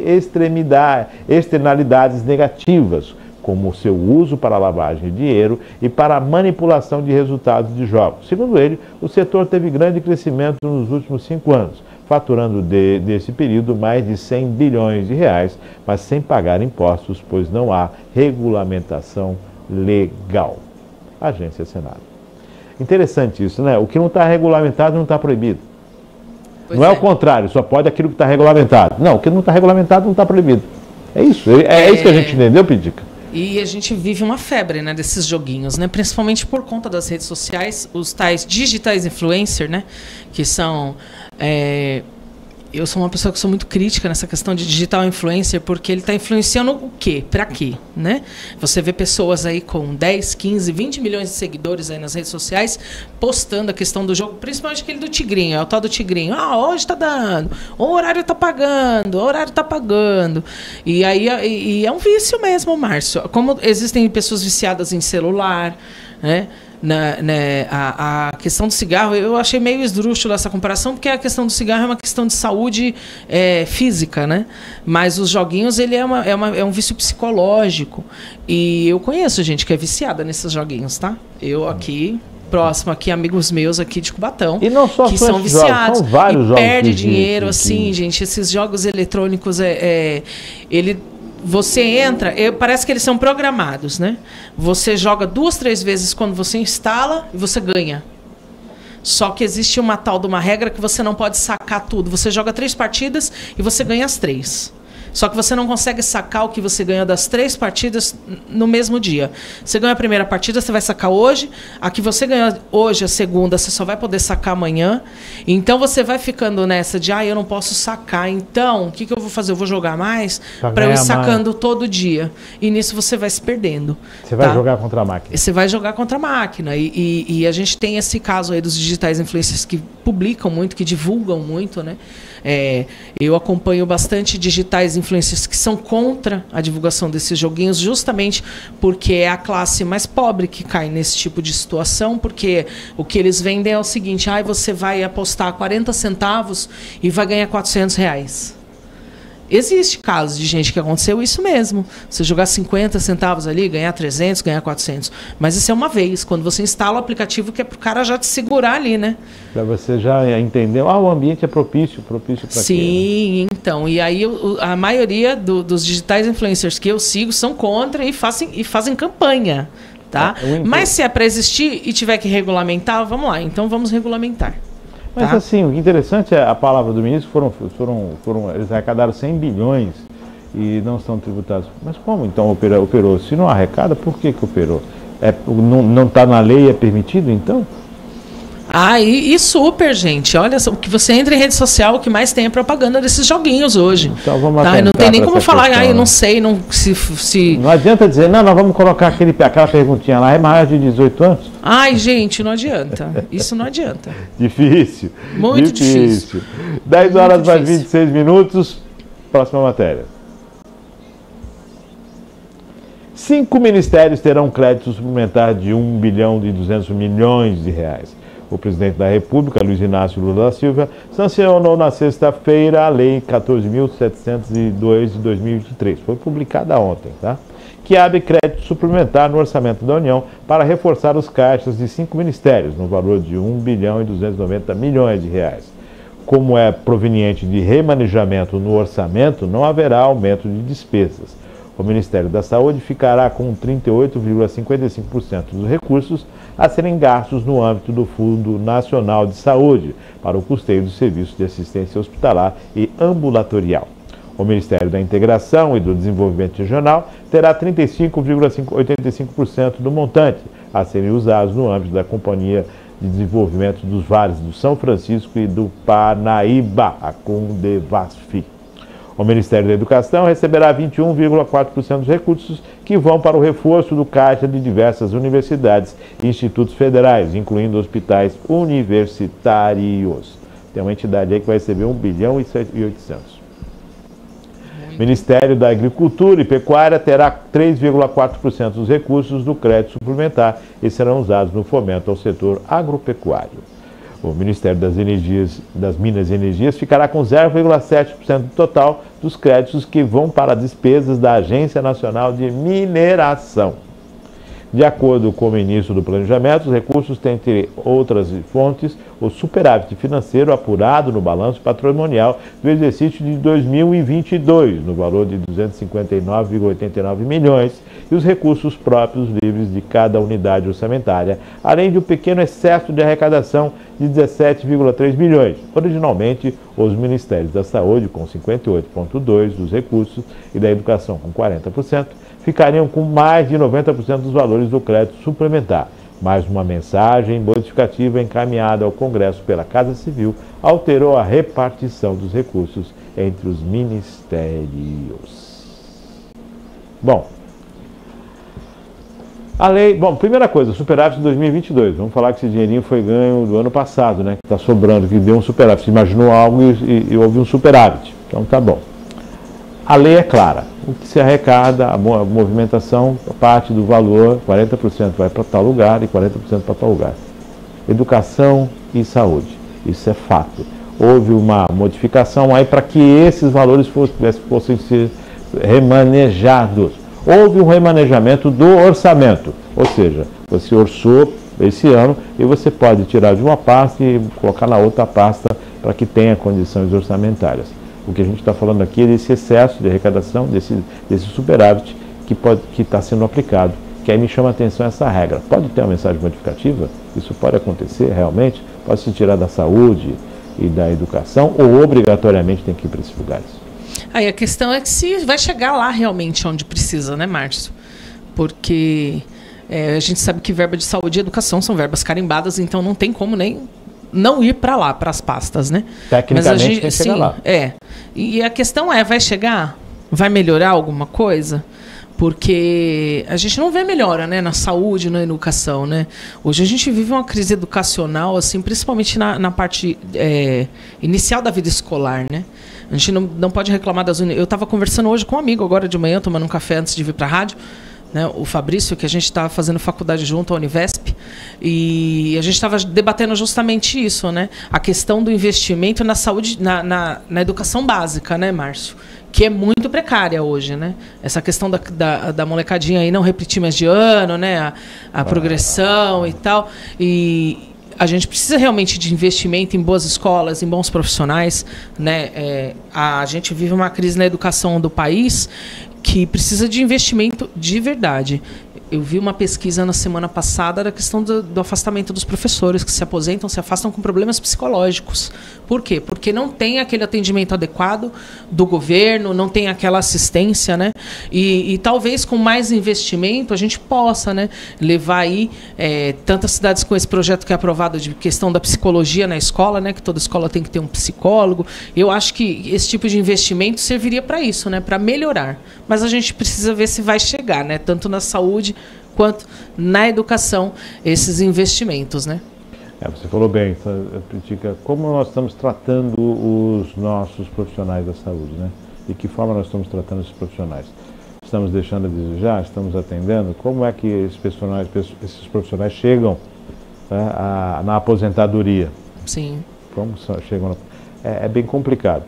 Speaker 3: externalidades negativas, como o seu uso para lavagem de dinheiro e para a manipulação de resultados de jogos. Segundo ele, o setor teve grande crescimento nos últimos 5 anos, faturando desse período mais de 100 bilhões de reais, mas sem pagar impostos, pois não há regulamentação legal. Agência Senado. Interessante isso, né? O que não está regulamentado não está proibido. Não é o contrário, só pode aquilo que está regulamentado. Não, o que não está regulamentado não está proibido. É isso, é isso que a gente entendeu, Pidica?
Speaker 4: E a gente vive uma febre, né, desses joguinhos, né? Principalmente por conta das redes sociais, os tais digitais influencer, né? Que são... Eu sou uma pessoa que sou muito crítica nessa questão de digital influencer, porque ele está influenciando o quê? Para quê? Né? Você vê pessoas aí com 10, 15, 20 milhões de seguidores aí nas redes sociais postando a questão do jogo, principalmente aquele do Tigrinho, é o tal do Tigrinho. Ah, hoje tá dando, o horário tá pagando, o horário tá pagando. E aí é um vício mesmo, Márcio. Como existem pessoas viciadas em celular, né? A questão do cigarro, eu achei meio esdrúxulo essa comparação, porque a questão do cigarro é uma questão de saúde física, né? Mas os joguinhos, ele é um vício psicológico. E eu conheço gente que é viciada nesses joguinhos, tá? Eu aqui... próximo aqui, amigos meus aqui de Cubatão,
Speaker 3: e não só
Speaker 4: que são viciados,
Speaker 3: são vários jogos
Speaker 4: perde dinheiro, assim, gente, esses jogos eletrônicos, você entra, parece que eles são programados, né? Você joga 2, 3 vezes quando você instala e você ganha. Só que existe uma tal de uma regra que você não pode sacar tudo. Você joga 3 partidas e você ganha as 3. Só que você não consegue sacar o que você ganhou das 3 partidas no mesmo dia. Você ganhou a primeira partida, você vai sacar hoje. A que você ganhou hoje, a segunda, você só vai poder sacar amanhã. Então você vai ficando nessa de, eu não posso sacar. Então, o que eu vou fazer? Eu vou jogar mais para eu ir sacando todo dia. E nisso você vai se perdendo.
Speaker 3: Você vai jogar contra a máquina.
Speaker 4: Você vai jogar contra a máquina. E a gente tem esse caso aí dos digitais influencers que publicam muito, que divulgam muito, né? Eu acompanho bastante digitais influencers que são contra a divulgação desses joguinhos, justamente porque é a classe mais pobre que cai nesse tipo de situação, porque o que eles vendem é o seguinte: você vai apostar 40 centavos e vai ganhar R$400. Existe casos de gente que aconteceu isso mesmo. Você jogar 50 centavos ali, ganhar 300, ganhar 400. Mas isso é uma vez. Quando você instala o aplicativo, que é para o cara já te segurar ali, né? Para
Speaker 3: você já entender, o ambiente é propício para quê?
Speaker 4: Sim, então. E aí a maioria dos digitais influencers que eu sigo são contra e fazem campanha, tá? Mas se é para existir e tiver que regulamentar, vamos lá. Então vamos regulamentar.
Speaker 3: Mas assim, o interessante é a palavra do ministro, eles arrecadaram 100 bilhões e não estão tributados. Mas como então operou? Se não arrecada, por que operou? Não está na lei, é permitido então?
Speaker 4: E super, gente. Olha, o que você entra em rede social, o que mais tem é propaganda desses joguinhos hoje.
Speaker 3: Então vamos
Speaker 4: não tem nem como falar, eu não sei, se...
Speaker 3: Não adianta dizer, nós vamos colocar aquela perguntinha lá, é maior de 18 anos?
Speaker 4: Gente, não adianta. Isso não adianta.
Speaker 3: Difícil.
Speaker 4: Muito difícil.
Speaker 3: 10 horas mais 26 minutos. Próxima matéria. 5 ministérios terão crédito suplementar de 1 bilhão e 200 milhões de reais. O presidente da República, Luiz Inácio Lula da Silva, sancionou na sexta-feira a Lei 14.702 de 2023. Foi publicada ontem, tá? Que abre crédito suplementar no orçamento da União para reforçar os caixas de 5 ministérios, no valor de 1 bilhão e 290 milhões de reais. Como é proveniente de remanejamento no orçamento, não haverá aumento de despesas. O Ministério da Saúde ficará com 38,55% dos recursos a serem gastos no âmbito do Fundo Nacional de Saúde para o custeio dos serviços de assistência hospitalar e ambulatorial. O Ministério da Integração e do Desenvolvimento Regional terá 35,85% do montante a serem usados no âmbito da Companhia de Desenvolvimento dos Vales do São Francisco e do Parnaíba, a Condevasf. O Ministério da Educação receberá 21,4% dos recursos que vão para o reforço do caixa de diversas universidades e institutos federais, incluindo hospitais universitários. Tem uma entidade aí que vai receber 1 bilhão e 800. O Ministério da Agricultura e Pecuária terá 3,4% dos recursos do crédito suplementar e serão usados no fomento ao setor agropecuário. O Ministério das Minas e Energias ficará com 0,7% do total dos créditos que vão para despesas da Agência Nacional de Mineração. De acordo com o ministro do Planejamento, os recursos têm, entre outras fontes, o superávit financeiro apurado no balanço patrimonial do exercício de 2022, no valor de 259,89 milhões, e os recursos próprios livres de cada unidade orçamentária, além de um pequeno excesso de arrecadação de 17,3 milhões. Originalmente, os Ministérios da Saúde, com 58,2% dos recursos, e da Educação, com 40%, ficariam com mais de 90% dos valores do crédito suplementar. Mas uma mensagem modificativa encaminhada ao Congresso pela Casa Civil alterou a repartição dos recursos entre os ministérios. Bom, a lei... Bom, primeira coisa, superávit de 2022. Vamos falar que esse dinheirinho foi ganho do ano passado, né? Que está sobrando, que deu um superávit. Você imaginou algo e houve um superávit. Então tá bom. A lei é clara. O que se arrecada, a movimentação, parte do valor, 40% vai para tal lugar e 40% para tal lugar. Educação e saúde. Isso é fato. Houve uma modificação aí para que esses valores fossem ser remanejados. Houve um remanejamento do orçamento. Ou seja, você orçou esse ano e você pode tirar de uma pasta e colocar na outra pasta para que tenha condições orçamentárias. O que a gente está falando aqui é desse excesso de arrecadação, desse superávit que está sendo aplicado. Que aí me chama a atenção essa regra. Pode ter uma mensagem modificativa? Isso pode acontecer realmente? Pode se tirar da saúde e da educação ou obrigatoriamente tem que ir para esses lugares?
Speaker 4: Aí a questão é que se vai chegar lá realmente onde precisa, né, Márcio? Porque a gente sabe que verba de saúde e educação são verbas carimbadas, então não tem como nem não ir para lá, para as pastas, né?
Speaker 3: Tecnicamente mas a gente, tem que chegar lá.
Speaker 4: E a questão vai chegar? Vai melhorar alguma coisa? Porque a gente não vê melhora, né, na saúde, na educação, né? Hoje a gente vive uma crise educacional, assim, principalmente na parte inicial da vida escolar, né? A gente não pode reclamar das Eu estava conversando hoje com um amigo agora de manhã, tomando um café antes de vir para a rádio, né, o Fabrício, que a gente está fazendo faculdade junto à Univesp, e a gente estava debatendo justamente isso, né? A questão do investimento na saúde, na educação básica, né, Márcio? Que é muito precária hoje, né? Essa questão da molecadinha aí não repetir mais de ano, né? A progressão e tal. E a gente precisa realmente de investimento em boas escolas, em bons profissionais, né? A gente vive uma crise na educação do país que precisa de investimento de verdade. Eu vi uma pesquisa na semana passada da questão do afastamento dos professores que se aposentam, se afastam com problemas psicológicos. Por quê? Porque não tem aquele atendimento adequado do governo, não tem aquela assistência, né? E talvez com mais investimento a gente possa, né, levar aí tantas cidades com esse projeto que é aprovado de questão da psicologia na escola, né? Que toda escola tem que ter um psicólogo. Eu acho que esse tipo de investimento serviria para isso, né? Para melhorar. Mas a gente precisa ver se vai chegar, né? Tanto na saúde quanto na educação, esses investimentos, né?
Speaker 3: Você falou bem, Pritica, como nós estamos tratando os nossos profissionais da saúde, né? De que forma nós estamos tratando esses profissionais? Estamos deixando a desejar? Estamos atendendo? Como é que esses profissionais chegam, né, na aposentadoria?
Speaker 4: Sim.
Speaker 3: Como chegam? É bem complicado.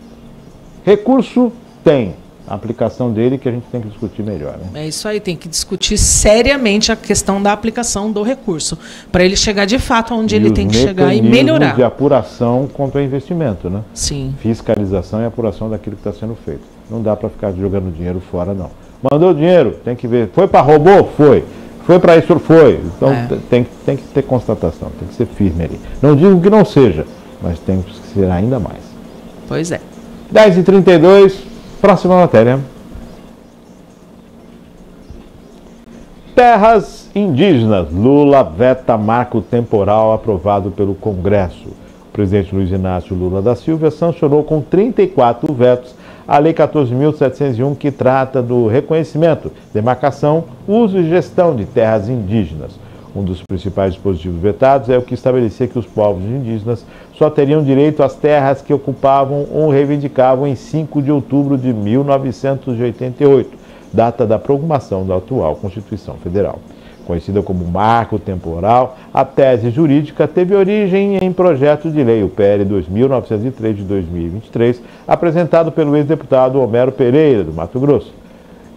Speaker 3: Recurso tem. A aplicação dele que a gente tem que discutir melhor, né?
Speaker 4: É isso aí, tem que discutir seriamente a questão da aplicação do recurso, para ele chegar de fato onde ele tem que chegar e melhorar.
Speaker 3: De apuração contra o investimento, né?
Speaker 4: Sim.
Speaker 3: Fiscalização e apuração daquilo que está sendo feito. Não dá para ficar jogando dinheiro fora, não. Mandou dinheiro, tem que ver. Foi para robô? Foi. Foi para isso? Foi. Então tem que ter constatação, tem que ser firme ali. Não digo que não seja, mas tem que ser ainda mais.
Speaker 4: Pois é.
Speaker 3: 10h32. Próxima matéria. Terras indígenas. Lula veta marco temporal aprovado pelo Congresso. O presidente Luiz Inácio Lula da Silva sancionou com 34 vetos a Lei 14.701, que trata do reconhecimento, demarcação, uso e gestão de terras indígenas. Um dos principais dispositivos vetados é o que estabelecia que os povos indígenas só teriam direito às terras que ocupavam ou reivindicavam em 5 de outubro de 1988, data da promulgação da atual Constituição Federal. Conhecida como marco temporal, a tese jurídica teve origem em projeto de lei, o PL 2903 de 2023, apresentado pelo ex-deputado Homero Pereira, do Mato Grosso,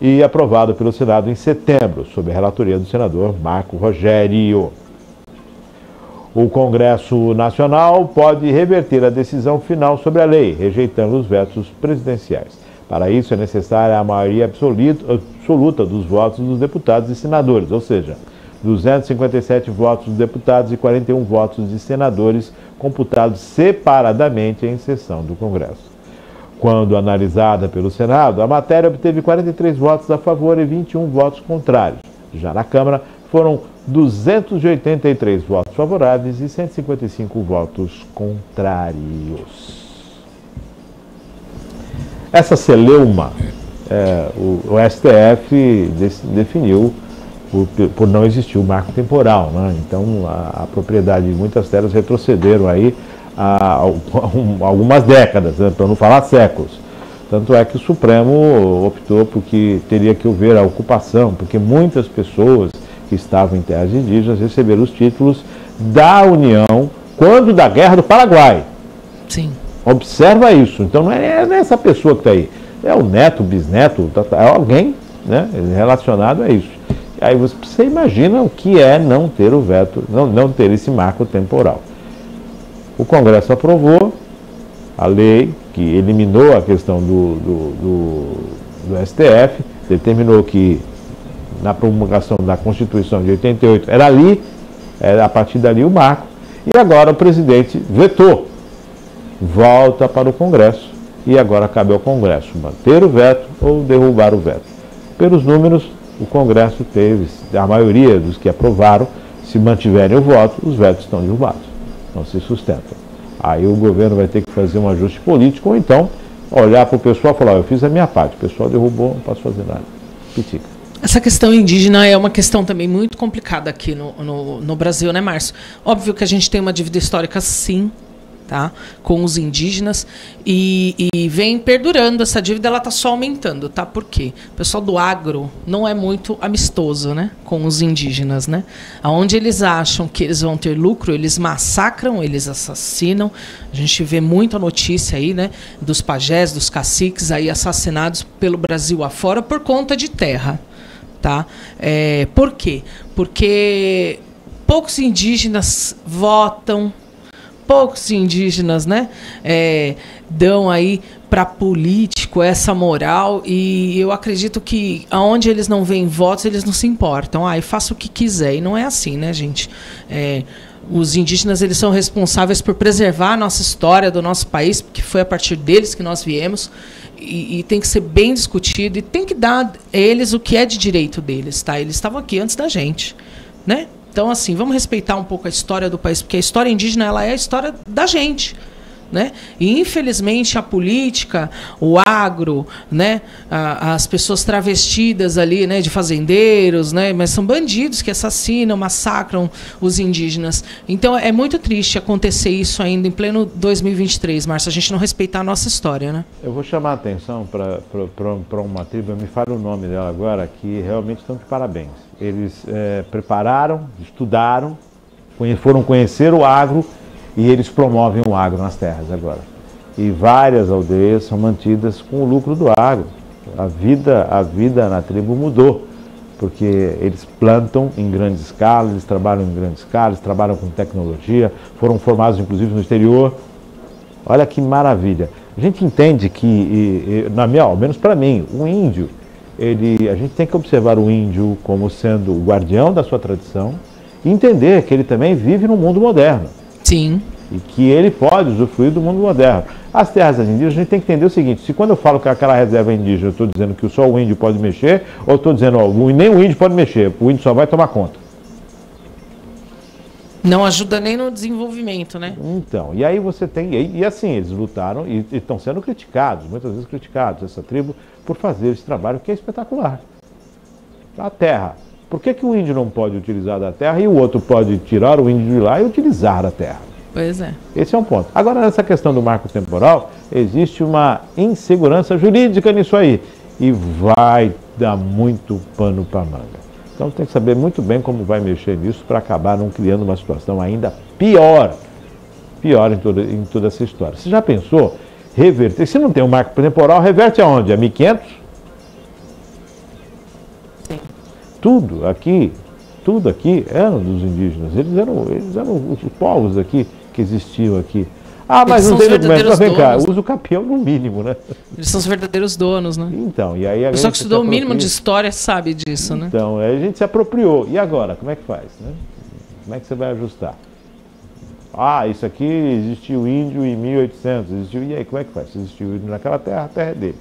Speaker 3: e aprovado pelo Senado em setembro, sob a relatoria do senador Marco Rogério. O Congresso Nacional pode reverter a decisão final sobre a lei, rejeitando os vetos presidenciais. Para isso é necessária a maioria absoluta dos votos dos deputados e senadores, ou seja, 257 votos dos deputados e 41 votos de senadores, computados separadamente em sessão do Congresso. Quando analisada pelo Senado, a matéria obteve 43 votos a favor e 21 votos contrários. Já na Câmara, foram 283 votos favoráveis e 155 votos contrários. Essa celeuma, o STF definiu por não existir o marco temporal, né? Então a propriedade de muitas terras retrocederam aí há algumas décadas, né? Para não falar séculos. Tanto é que o Supremo optou porque teria que haver a ocupação, porque muitas pessoas que estavam em terras indígenas receberam os títulos da União quando da Guerra do Paraguai.
Speaker 4: Sim.
Speaker 3: Observa isso. Então não é essa pessoa que está aí. É o neto, o bisneto, é alguém, né, relacionado a isso. Aí você imagina o que é não ter o veto, não ter esse marco temporal. O Congresso aprovou a lei que eliminou a questão do STF, determinou que na promulgação da Constituição de 88 era a partir dali o marco, e agora o presidente vetou. Volta para o Congresso e agora cabe ao Congresso manter o veto ou derrubar o veto. Pelos números, o Congresso teve, a maioria dos que aprovaram, se mantiverem o voto, os vetos estão derrubados, não se sustentam. Aí o governo vai ter que fazer um ajuste político ou então olhar para o pessoal e falar, eu fiz a minha parte, o pessoal derrubou, não posso fazer nada. Pitica.
Speaker 4: Essa questão indígena é uma questão também muito complicada aqui no Brasil, né, Márcio? Óbvio que a gente tem uma dívida histórica, sim, tá, com os indígenas, e vem perdurando essa dívida, ela está só aumentando, tá? Por quê? O pessoal do agro não é muito amistoso, né, com os indígenas, né? Aonde eles acham que eles vão ter lucro, eles massacram, eles assassinam. A gente vê muita notícia aí, né, dos pajés, dos caciques aí assassinados pelo Brasil afora por conta de terra, tá? Por quê? Porque poucos indígenas votam, poucos indígenas, né, dão aí para político essa moral, e eu acredito que aonde eles não veem votos, eles não se importam. Faça o que quiser. E não é assim, né, gente? Os indígenas, eles são responsáveis por preservar a nossa história do nosso país, porque foi a partir deles que nós viemos, e tem que ser bem discutido, e tem que dar a eles o que é de direito deles, tá? Eles estavam aqui antes da gente, né? Então, assim, vamos respeitar um pouco a história do país, porque a história indígena, ela é a história da gente, né? E, infelizmente, a política, o agro, né, as pessoas travestidas ali, né, de fazendeiros, né, mas são bandidos que assassinam, massacram os indígenas. Então, é muito triste acontecer isso ainda em pleno 2023, Márcio, a gente não respeitar a nossa história, né?
Speaker 3: Eu vou chamar a atenção para uma tribo, me fala o nome dela agora, que realmente estão de parabéns. Eles prepararam, estudaram, foram conhecer o agro, e eles promovem o agro nas terras agora. E várias aldeias são mantidas com o lucro do agro. A vida na tribo mudou, porque eles plantam em grande escala, eles trabalham em grande escala, eles trabalham com tecnologia, foram formados inclusive no exterior. Olha que maravilha. A gente entende que, ao menos para mim, o índio, a gente tem que observar o índio como sendo o guardião da sua tradição e entender que ele também vive no mundo moderno.
Speaker 4: Sim.
Speaker 3: E que ele pode usufruir do mundo moderno. As terras indígenas, a gente tem que entender o seguinte, se quando eu falo que aquela reserva indígena, eu estou dizendo que só o índio pode mexer, ou estou dizendo, nem o índio pode mexer, o índio só vai tomar conta.
Speaker 4: Não ajuda nem no desenvolvimento, né?
Speaker 3: Então, e aí você tem, e assim, eles lutaram e estão sendo criticados, muitas vezes criticados, essa tribo, por fazer esse trabalho que é espetacular. A terra. Por que o índio não pode utilizar da terra e o outro pode tirar o índio de lá e utilizar a terra?
Speaker 4: Pois é.
Speaker 3: Esse é um ponto. Agora, nessa questão do marco temporal, existe uma insegurança jurídica nisso aí. E vai dar muito pano para manga. Então tem que saber muito bem como vai mexer nisso para acabar não criando uma situação ainda pior em toda essa história. Você já pensou reverter? Se não tem um marco temporal, reverte aonde? A 1500?
Speaker 4: Sim.
Speaker 3: Tudo aqui eram dos indígenas. Eles eram os povos aqui que existiam aqui. Ah, mas
Speaker 4: Eles
Speaker 3: não
Speaker 4: são
Speaker 3: tem
Speaker 4: os
Speaker 3: documento. Mas vem cá,
Speaker 4: verdadeiros
Speaker 3: usa o capião no mínimo, né?
Speaker 4: Eles são os verdadeiros donos, né?
Speaker 3: Então, e aí a
Speaker 4: A pessoa
Speaker 3: gente
Speaker 4: que estudou o
Speaker 3: se
Speaker 4: mínimo de
Speaker 3: apropria.
Speaker 4: história sabe disso, né?
Speaker 3: Então, aí a gente se apropriou. E agora, como é que faz, né? Como é que você vai ajustar? Ah, isso aqui existiu índio em 1800, existiu, e aí como é que faz? Se existiu índio naquela terra, a terra é dele.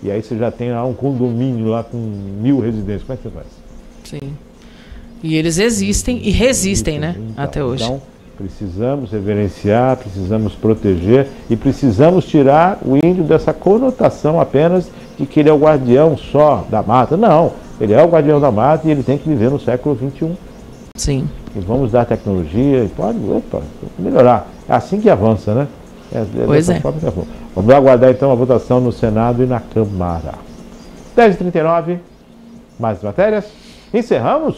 Speaker 3: E aí você já tem lá um condomínio lá com 1000 residências, como é que você faz?
Speaker 4: Sim. E eles existem e resistem, né?
Speaker 3: Então,
Speaker 4: Até hoje.
Speaker 3: Então, precisamos reverenciar, precisamos proteger e precisamos tirar o índio dessa conotação apenas de que ele é o guardião só da mata. Não, ele é o guardião da mata e ele tem que viver no século XXI.
Speaker 4: Sim.
Speaker 3: E vamos dar tecnologia e pode, melhorar. É assim que avança, né?
Speaker 4: Pois
Speaker 3: dessa
Speaker 4: é.
Speaker 3: forma que avança. Vamos aguardar então a votação no Senado e na Câmara. 10h39, mais matérias. Encerramos?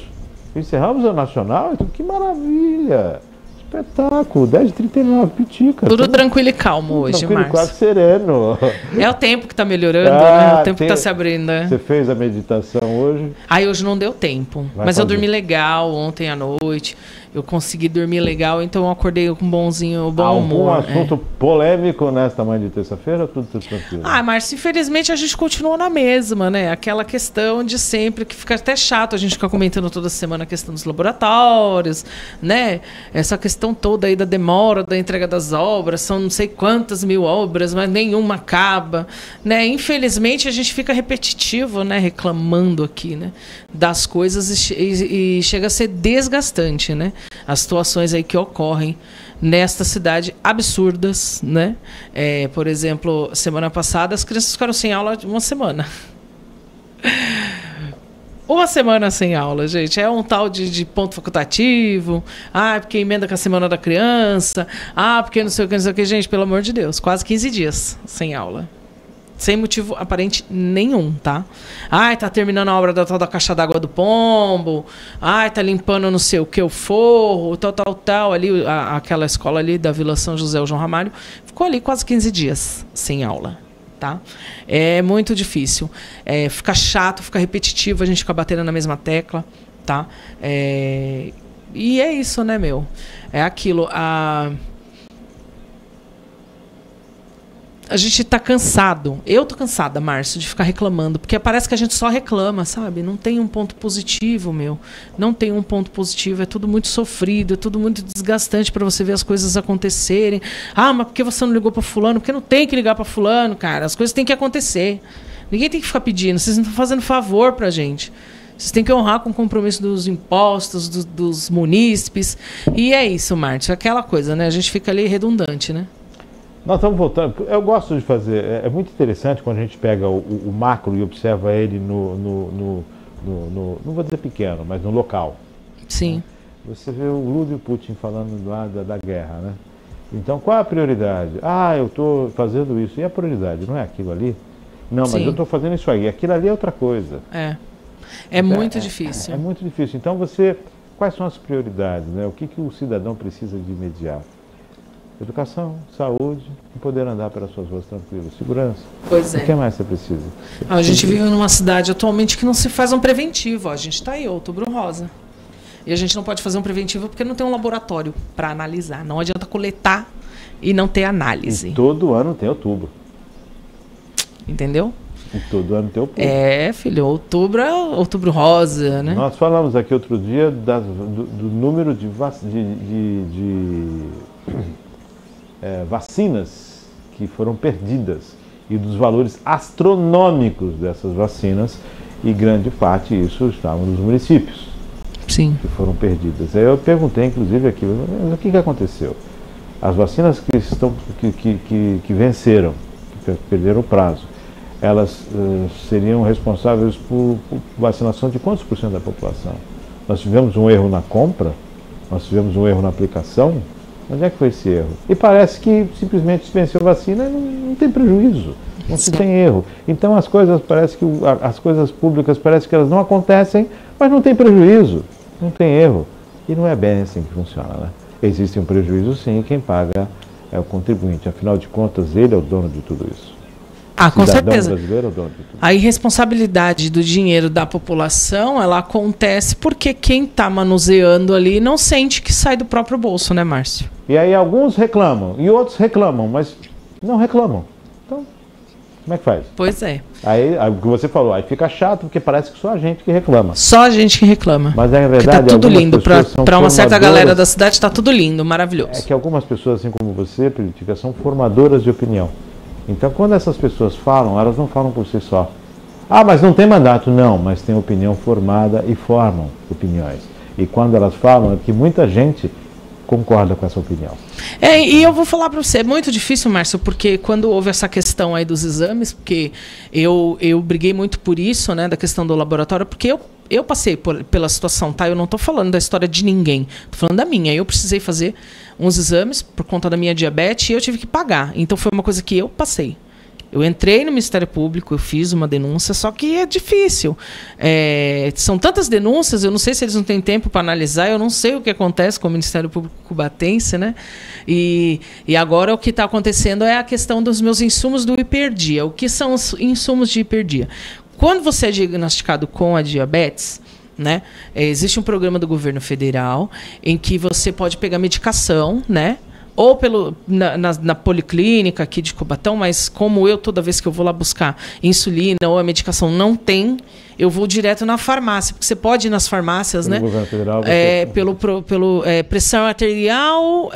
Speaker 3: Encerramos o Nacional? Que maravilha! Espetáculo, 10h39, pitica.
Speaker 4: Tudo tranquilo e calmo hoje,
Speaker 3: tranquilo,
Speaker 4: Márcio.
Speaker 3: quase sereno.
Speaker 4: É o tempo que tá melhorando, né? O tempo que tá se abrindo, né?
Speaker 3: Você fez a meditação hoje?
Speaker 4: Aí hoje não deu tempo.
Speaker 3: Vai
Speaker 4: Mas eu
Speaker 3: fazer.
Speaker 4: dormi legal ontem à noite. Eu consegui dormir legal, então eu acordei com bom
Speaker 3: Algum
Speaker 4: humor.
Speaker 3: assunto polêmico nesta manhã de terça-feira ou tudo tranquilo?
Speaker 4: Ah, Márcio, infelizmente a gente continua na mesma, né? Aquela questão de sempre, que fica até chato a gente ficar comentando toda semana a questão dos laboratórios, né? Essa questão toda aí da demora da entrega das obras, são não sei quantas mil obras, mas nenhuma acaba, né? Infelizmente a gente fica repetitivo, né? Reclamando aqui, né? Das coisas e chega a ser desgastante, né? As situações aí que ocorrem nesta cidade absurdas, né? Por exemplo, semana passada as crianças ficaram sem aula uma semana. Uma semana sem aula, gente. É um tal de ponto facultativo. Ah, porque emenda com a semana da criança. Ah, porque não sei o que, não sei o que. Gente, pelo amor de Deus, quase 15 dias sem aula. Sem motivo aparente nenhum, tá? Ai, tá terminando a obra da tal da caixa d'água do pombo. Ai, tá limpando não sei o que, o forro, tal. Ali, aquela escola ali da Vila São José, o João Ramalho, ficou ali quase 15 dias sem aula, tá? É muito difícil. Fica chato, fica repetitivo, a gente fica batendo na mesma tecla, tá? E é isso, né, meu? É aquilo. A gente tá cansado. Eu tô cansada, Márcio, de ficar reclamando. Porque parece que a gente só reclama, sabe? Não tem um ponto positivo, meu. Não tem um ponto positivo. É tudo muito sofrido, é tudo muito desgastante para você ver as coisas acontecerem. Ah, mas por que você não ligou para fulano? Porque não tem que ligar para fulano, cara. As coisas têm que acontecer. Ninguém tem que ficar pedindo. Vocês não estão fazendo favor pra gente. Vocês têm que honrar com o compromisso dos impostos, dos munícipes. E é isso, Márcio. Aquela coisa, né? A gente fica ali redundante, né?
Speaker 3: Nós estamos voltando. Eu gosto de fazer. É muito interessante quando a gente pega o macro e observa ele no não vou dizer pequeno, mas no local.
Speaker 4: Sim.
Speaker 3: Você vê o Lula e o Putin falando lá da guerra, né? Então, qual é a prioridade? Ah, eu estou fazendo isso. E a prioridade? Não é aquilo ali? Não, mas
Speaker 4: Sim.
Speaker 3: eu estou fazendo isso aí. Aquilo ali é outra coisa.
Speaker 4: É muito difícil.
Speaker 3: É muito difícil. Então, quais são as prioridades, né? O que o cidadão precisa de imediato? Educação, saúde e poder andar pelas suas ruas tranquilas. Segurança.
Speaker 4: Pois é.
Speaker 3: O que mais você precisa?
Speaker 4: A gente vive numa cidade atualmente que não se faz um preventivo. A gente está aí, Outubro Rosa. E a gente não pode fazer um preventivo porque não tem um laboratório para analisar. Não adianta coletar e não ter análise.
Speaker 3: E todo ano tem outubro.
Speaker 4: Entendeu?
Speaker 3: E todo ano tem outubro.
Speaker 4: Filho, outubro é Outubro Rosa, né?
Speaker 3: Nós falamos aqui outro dia do número de vacinas que foram perdidas e dos valores astronômicos dessas vacinas, e grande parte isso estava nos municípios.
Speaker 4: Sim.
Speaker 3: que foram perdidas. Aí eu perguntei, inclusive, aqui, mas o que aconteceu? As vacinas que venceram, que perderam o prazo, elas seriam responsáveis por vacinação de quantos por cento da população? Nós tivemos um erro na compra? Nós tivemos um erro na aplicação? Onde é que foi esse erro? E parece que simplesmente se venceu a vacina e não tem prejuízo, não se tem erro. Então as coisas as coisas públicas parece que elas não acontecem, mas não tem prejuízo, não tem erro. E não é bem assim que funciona, né? Existe um prejuízo sim, e quem paga é o contribuinte. Afinal de contas, ele é o dono de tudo isso.
Speaker 4: Com certeza.
Speaker 3: Brasileiro é o dono de tudo.
Speaker 4: A irresponsabilidade do dinheiro da população, ela acontece porque quem está manuseando ali não sente que sai do próprio bolso, né, Márcio?
Speaker 3: E aí alguns reclamam, e outros reclamam, mas não reclamam. Então, como é que faz?
Speaker 4: Pois é.
Speaker 3: Aí o que você falou, aí fica chato, porque parece que só a gente que reclama.
Speaker 4: Só a gente que reclama.
Speaker 3: Mas é verdade,
Speaker 4: tá tudo lindo. Para uma certa
Speaker 3: formadoras,
Speaker 4: galera da cidade está tudo lindo, maravilhoso.
Speaker 3: É que algumas pessoas, assim como você, Politica, são formadoras de opinião. Então, quando essas pessoas falam, elas não falam por si só. Mas não tem mandato. Não, mas tem opinião formada e formam opiniões. E quando elas falam, é que muita gente concorda com essa opinião.
Speaker 4: E eu vou falar para você, é muito difícil, Márcio, porque quando houve essa questão aí dos exames, porque eu briguei muito por isso, né, da questão do laboratório, porque eu passei pela situação, tá? Eu não estou falando da história de ninguém, estou falando da minha. Eu precisei fazer uns exames por conta da minha diabetes e eu tive que pagar. Então foi uma coisa que eu passei. Eu entrei no Ministério Público, eu fiz uma denúncia, só que é difícil. São tantas denúncias, eu não sei se eles não têm tempo para analisar, eu não sei o que acontece com o Ministério Público cubatense, né? E agora o que está acontecendo é a questão dos meus insumos do hiperdia. O que são os insumos de hiperdia? Quando você é diagnosticado com a diabetes, né, existe um programa do governo federal em que você pode pegar medicação, né? Ou na policlínica aqui de Cubatão, mas como eu, toda vez que eu vou lá buscar insulina ou a medicação não tem, eu vou direto na farmácia, porque você pode ir nas farmácias, né?
Speaker 3: Federal,
Speaker 4: pelo pressão arterial,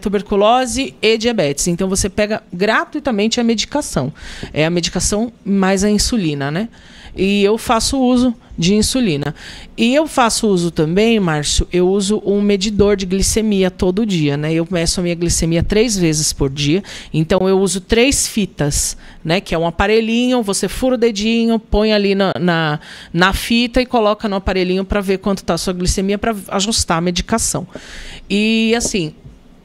Speaker 4: tuberculose e diabetes. Então você pega gratuitamente a medicação. É a medicação mais a insulina, né? E eu faço uso de insulina. E eu faço uso também, Márcio, eu uso um medidor de glicemia todo dia, né? Eu meço a minha glicemia 3 vezes por dia. Então eu uso 3 fitas, né? Que é um aparelhinho, você fura o dedinho, põe ali na fita e coloca no aparelhinho para ver quanto está a sua glicemia, para ajustar a medicação. E assim,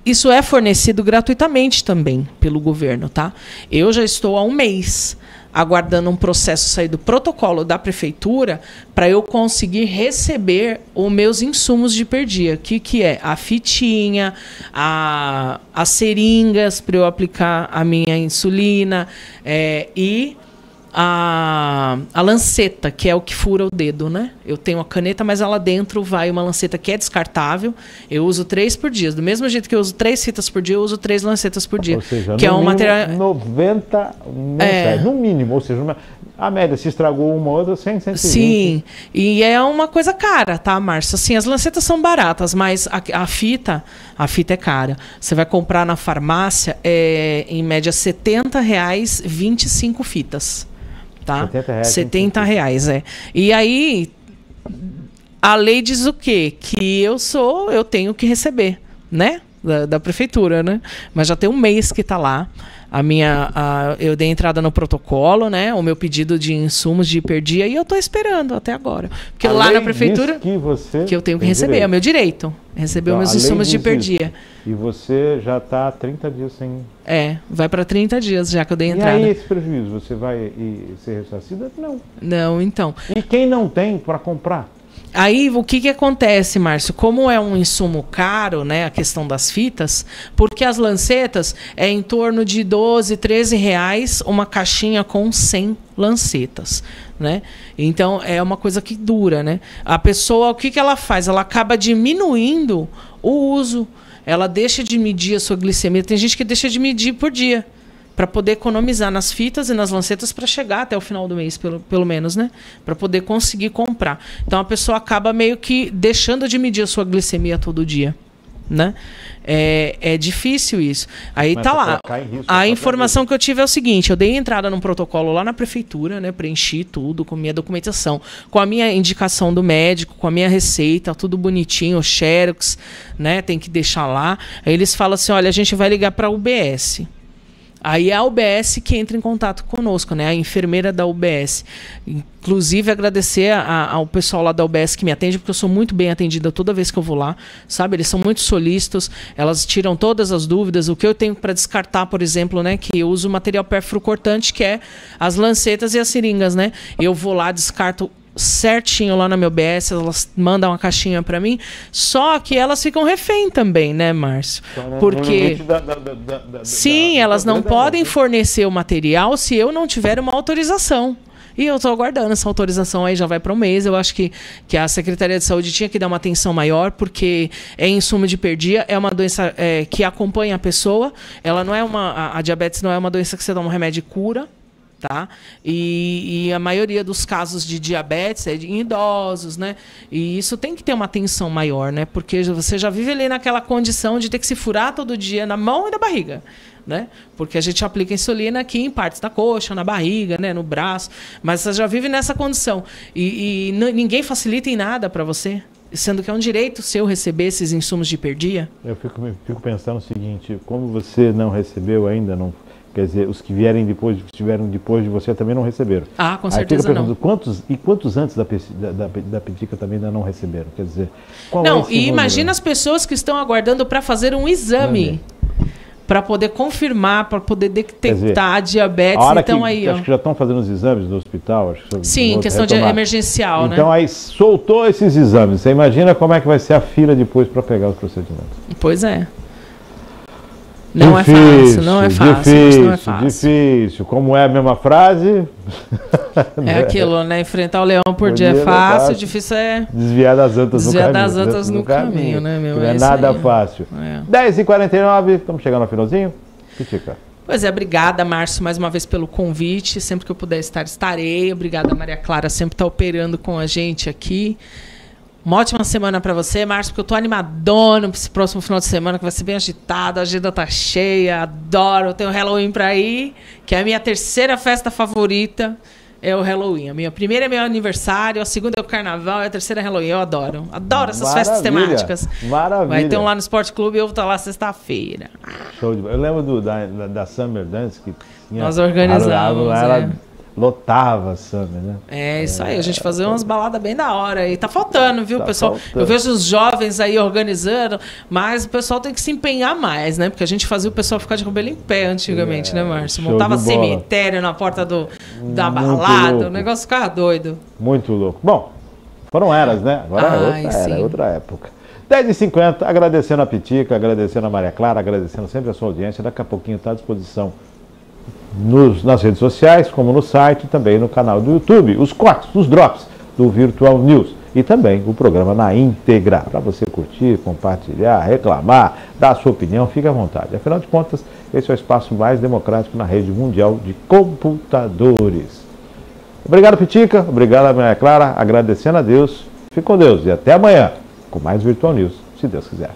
Speaker 4: isso é fornecido gratuitamente também pelo governo, tá? Eu já estou há um mês aguardando um processo sair do protocolo da prefeitura para eu conseguir receber os meus insumos de hiperdia, que é a fitinha, as seringas para eu aplicar a minha insulina e a lanceta, que é o que fura o dedo, né? Eu tenho a caneta, mas lá dentro vai uma lanceta que é descartável. Eu uso 3 por dia. Do mesmo jeito que eu uso 3 fitas por dia, eu uso 3 lancetas por dia.
Speaker 3: Ou seja,
Speaker 4: que é um material
Speaker 3: 90 no mínimo. Ou seja, a média se estragou uma ou outra, 100, 120.
Speaker 4: Sim, e é uma coisa cara, tá, Márcio? Assim, as lancetas são baratas, mas a fita é cara. Você vai comprar na farmácia, em média R$70, 25 fitas. Tá? R$70, E aí, a lei diz o quê? Que eu tenho que receber, né? Da prefeitura, né? Mas já tem um mês que está lá. Eu dei entrada no protocolo, né? O meu pedido de insumos de hiperdia e eu estou esperando até agora. Porque lá na prefeitura que eu tenho que receber, é o meu direito. Receber os meus insumos de hiperdia.
Speaker 3: E você já está há 30 dias sem...
Speaker 4: vai para 30 dias já que eu dei entrada.
Speaker 3: E aí esse prejuízo, você vai ser ressarcida? Não.
Speaker 4: Não, então.
Speaker 3: E quem não tem para comprar?
Speaker 4: Aí, o que acontece, Márcio? Como é um insumo caro, né, a questão das fitas, porque as lancetas é em torno de R$12, R$13 uma caixinha com 100 lancetas, né? Então, é uma coisa que dura, né? A pessoa, o que ela faz? Ela acaba diminuindo o uso, ela deixa de medir a sua glicemia. Tem gente que deixa de medir por dia, para poder economizar nas fitas e nas lancetas para chegar até o final do mês, pelo menos, né? Para poder conseguir comprar. Então a pessoa acaba meio que deixando de medir a sua glicemia todo dia. né? É difícil isso. Aí
Speaker 3: Começa
Speaker 4: tá
Speaker 3: a
Speaker 4: lá.
Speaker 3: colocar em risco
Speaker 4: A
Speaker 3: a
Speaker 4: informação que eu tive é o seguinte: eu dei entrada num protocolo lá na prefeitura, né? Preenchi tudo com minha documentação, com a minha indicação do médico, com a minha receita, tudo bonitinho, o xerox, né? Tem que deixar lá. Aí eles falam assim: olha, a gente vai ligar para a UBS. Aí é a UBS que entra em contato conosco, né? A enfermeira da UBS. Inclusive, agradecer ao pessoal lá da UBS que me atende, porque eu sou muito bem atendida toda vez que eu vou lá, sabe? Eles são muito solícitos, elas tiram todas as dúvidas. O que eu tenho para descartar, por exemplo, né? Que eu uso material pérfuro cortante, que é as lancetas e as seringas, né? Eu vou lá, descarto certinho lá na minha UBS, elas mandam uma caixinha para mim, só que elas ficam refém também, né, Márcio? Porque sim, elas não podem fornecer o material se eu não tiver uma autorização. E eu estou aguardando essa autorização, aí já vai para um mês. Eu acho que a Secretaria de Saúde tinha que dar uma atenção maior, porque é insumo de perdia, é uma doença que acompanha a pessoa. Ela não é a diabetes não é uma doença que você dá um remédio e cura. Tá? E a maioria dos casos de diabetes é em idosos, né? E isso tem que ter uma atenção maior, né? Porque você já vive ali naquela condição de ter que se furar todo dia na mão e na barriga, né? Porque a gente aplica insulina aqui em partes da coxa, na barriga, né? No braço, mas você já vive nessa condição e ninguém facilita em nada para você, sendo que é um direito seu receber esses insumos de perdia.
Speaker 3: Eu fico pensando o seguinte: como você não recebeu ainda, não... Quer dizer, os que vieram depois de você também não receberam.
Speaker 4: Ah, com certeza não.
Speaker 3: Quantos antes da Pitica também ainda não receberam? Quer dizer, qual
Speaker 4: não,
Speaker 3: é esse
Speaker 4: e imagina
Speaker 3: número?
Speaker 4: As pessoas que estão aguardando para fazer um exame, para poder confirmar, para poder detectar a diabetes. Então aí,
Speaker 3: acho que já estão fazendo os exames no hospital.
Speaker 4: Sim, questão de emergencial, né?
Speaker 3: Então aí soltou esses exames. Você imagina como é que vai ser a fila depois para pegar os procedimentos?
Speaker 4: Pois é. Não é fácil, não é fácil.
Speaker 3: Difícil. Como é a mesma frase?
Speaker 4: É aquilo, né? Enfrentar o leão por dia é fácil, difícil é
Speaker 3: desviar das antas
Speaker 4: no caminho, né, meu?
Speaker 3: Não é nada fácil. 10h49, estamos chegando ao finalzinho. Pitica.
Speaker 4: Pois é, obrigada, Márcio, mais uma vez pelo convite. Sempre que eu puder estar, estarei. Obrigada, Maria Clara, sempre está operando com a gente aqui. Uma ótima semana para você, Márcio, porque eu tô animadona para esse próximo final de semana, que vai ser bem agitado, a agenda tá cheia, adoro. Eu tenho o Halloween para ir, que é a minha terceira festa favorita, é o Halloween. A minha primeira é meu aniversário, a segunda é o Carnaval e a terceira é Halloween. Eu adoro. Adoro essas festas temáticas.
Speaker 3: Maravilha.
Speaker 4: Vai ter um lá no Esporte Clube e eu vou estar lá sexta-feira.
Speaker 3: Show de bola. Eu lembro da Summer Dance que tinha...
Speaker 4: Nós organizamos,
Speaker 3: lotava a Summer, né?
Speaker 4: É isso aí, a gente fazia umas baladas bem da hora. E tá faltando, viu, pessoal?
Speaker 3: Faltando.
Speaker 4: Eu vejo os jovens aí organizando, mas o pessoal tem que se empenhar mais, né? Porque a gente fazia o pessoal ficar de cabelo em pé antigamente, né, Márcio? Montava cemitério na porta da balada, o negócio ficava doido.
Speaker 3: Muito louco. Bom, foram eras, né? Agora é outra época. 10h50, agradecendo a Pitica, agradecendo a Maria Clara, agradecendo sempre a sua audiência. Daqui a pouquinho está à disposição nas redes sociais, como no site e também no canal do YouTube, os cortes, os drops do Virtual News e também o programa na íntegra, para você curtir, compartilhar, reclamar, dar a sua opinião, fique à vontade. Afinal de contas, esse é o espaço mais democrático na rede mundial de computadores. Obrigado, Pitica, obrigado, Maria Clara, agradecendo a Deus, fique com Deus e até amanhã com mais Virtual News, se Deus quiser.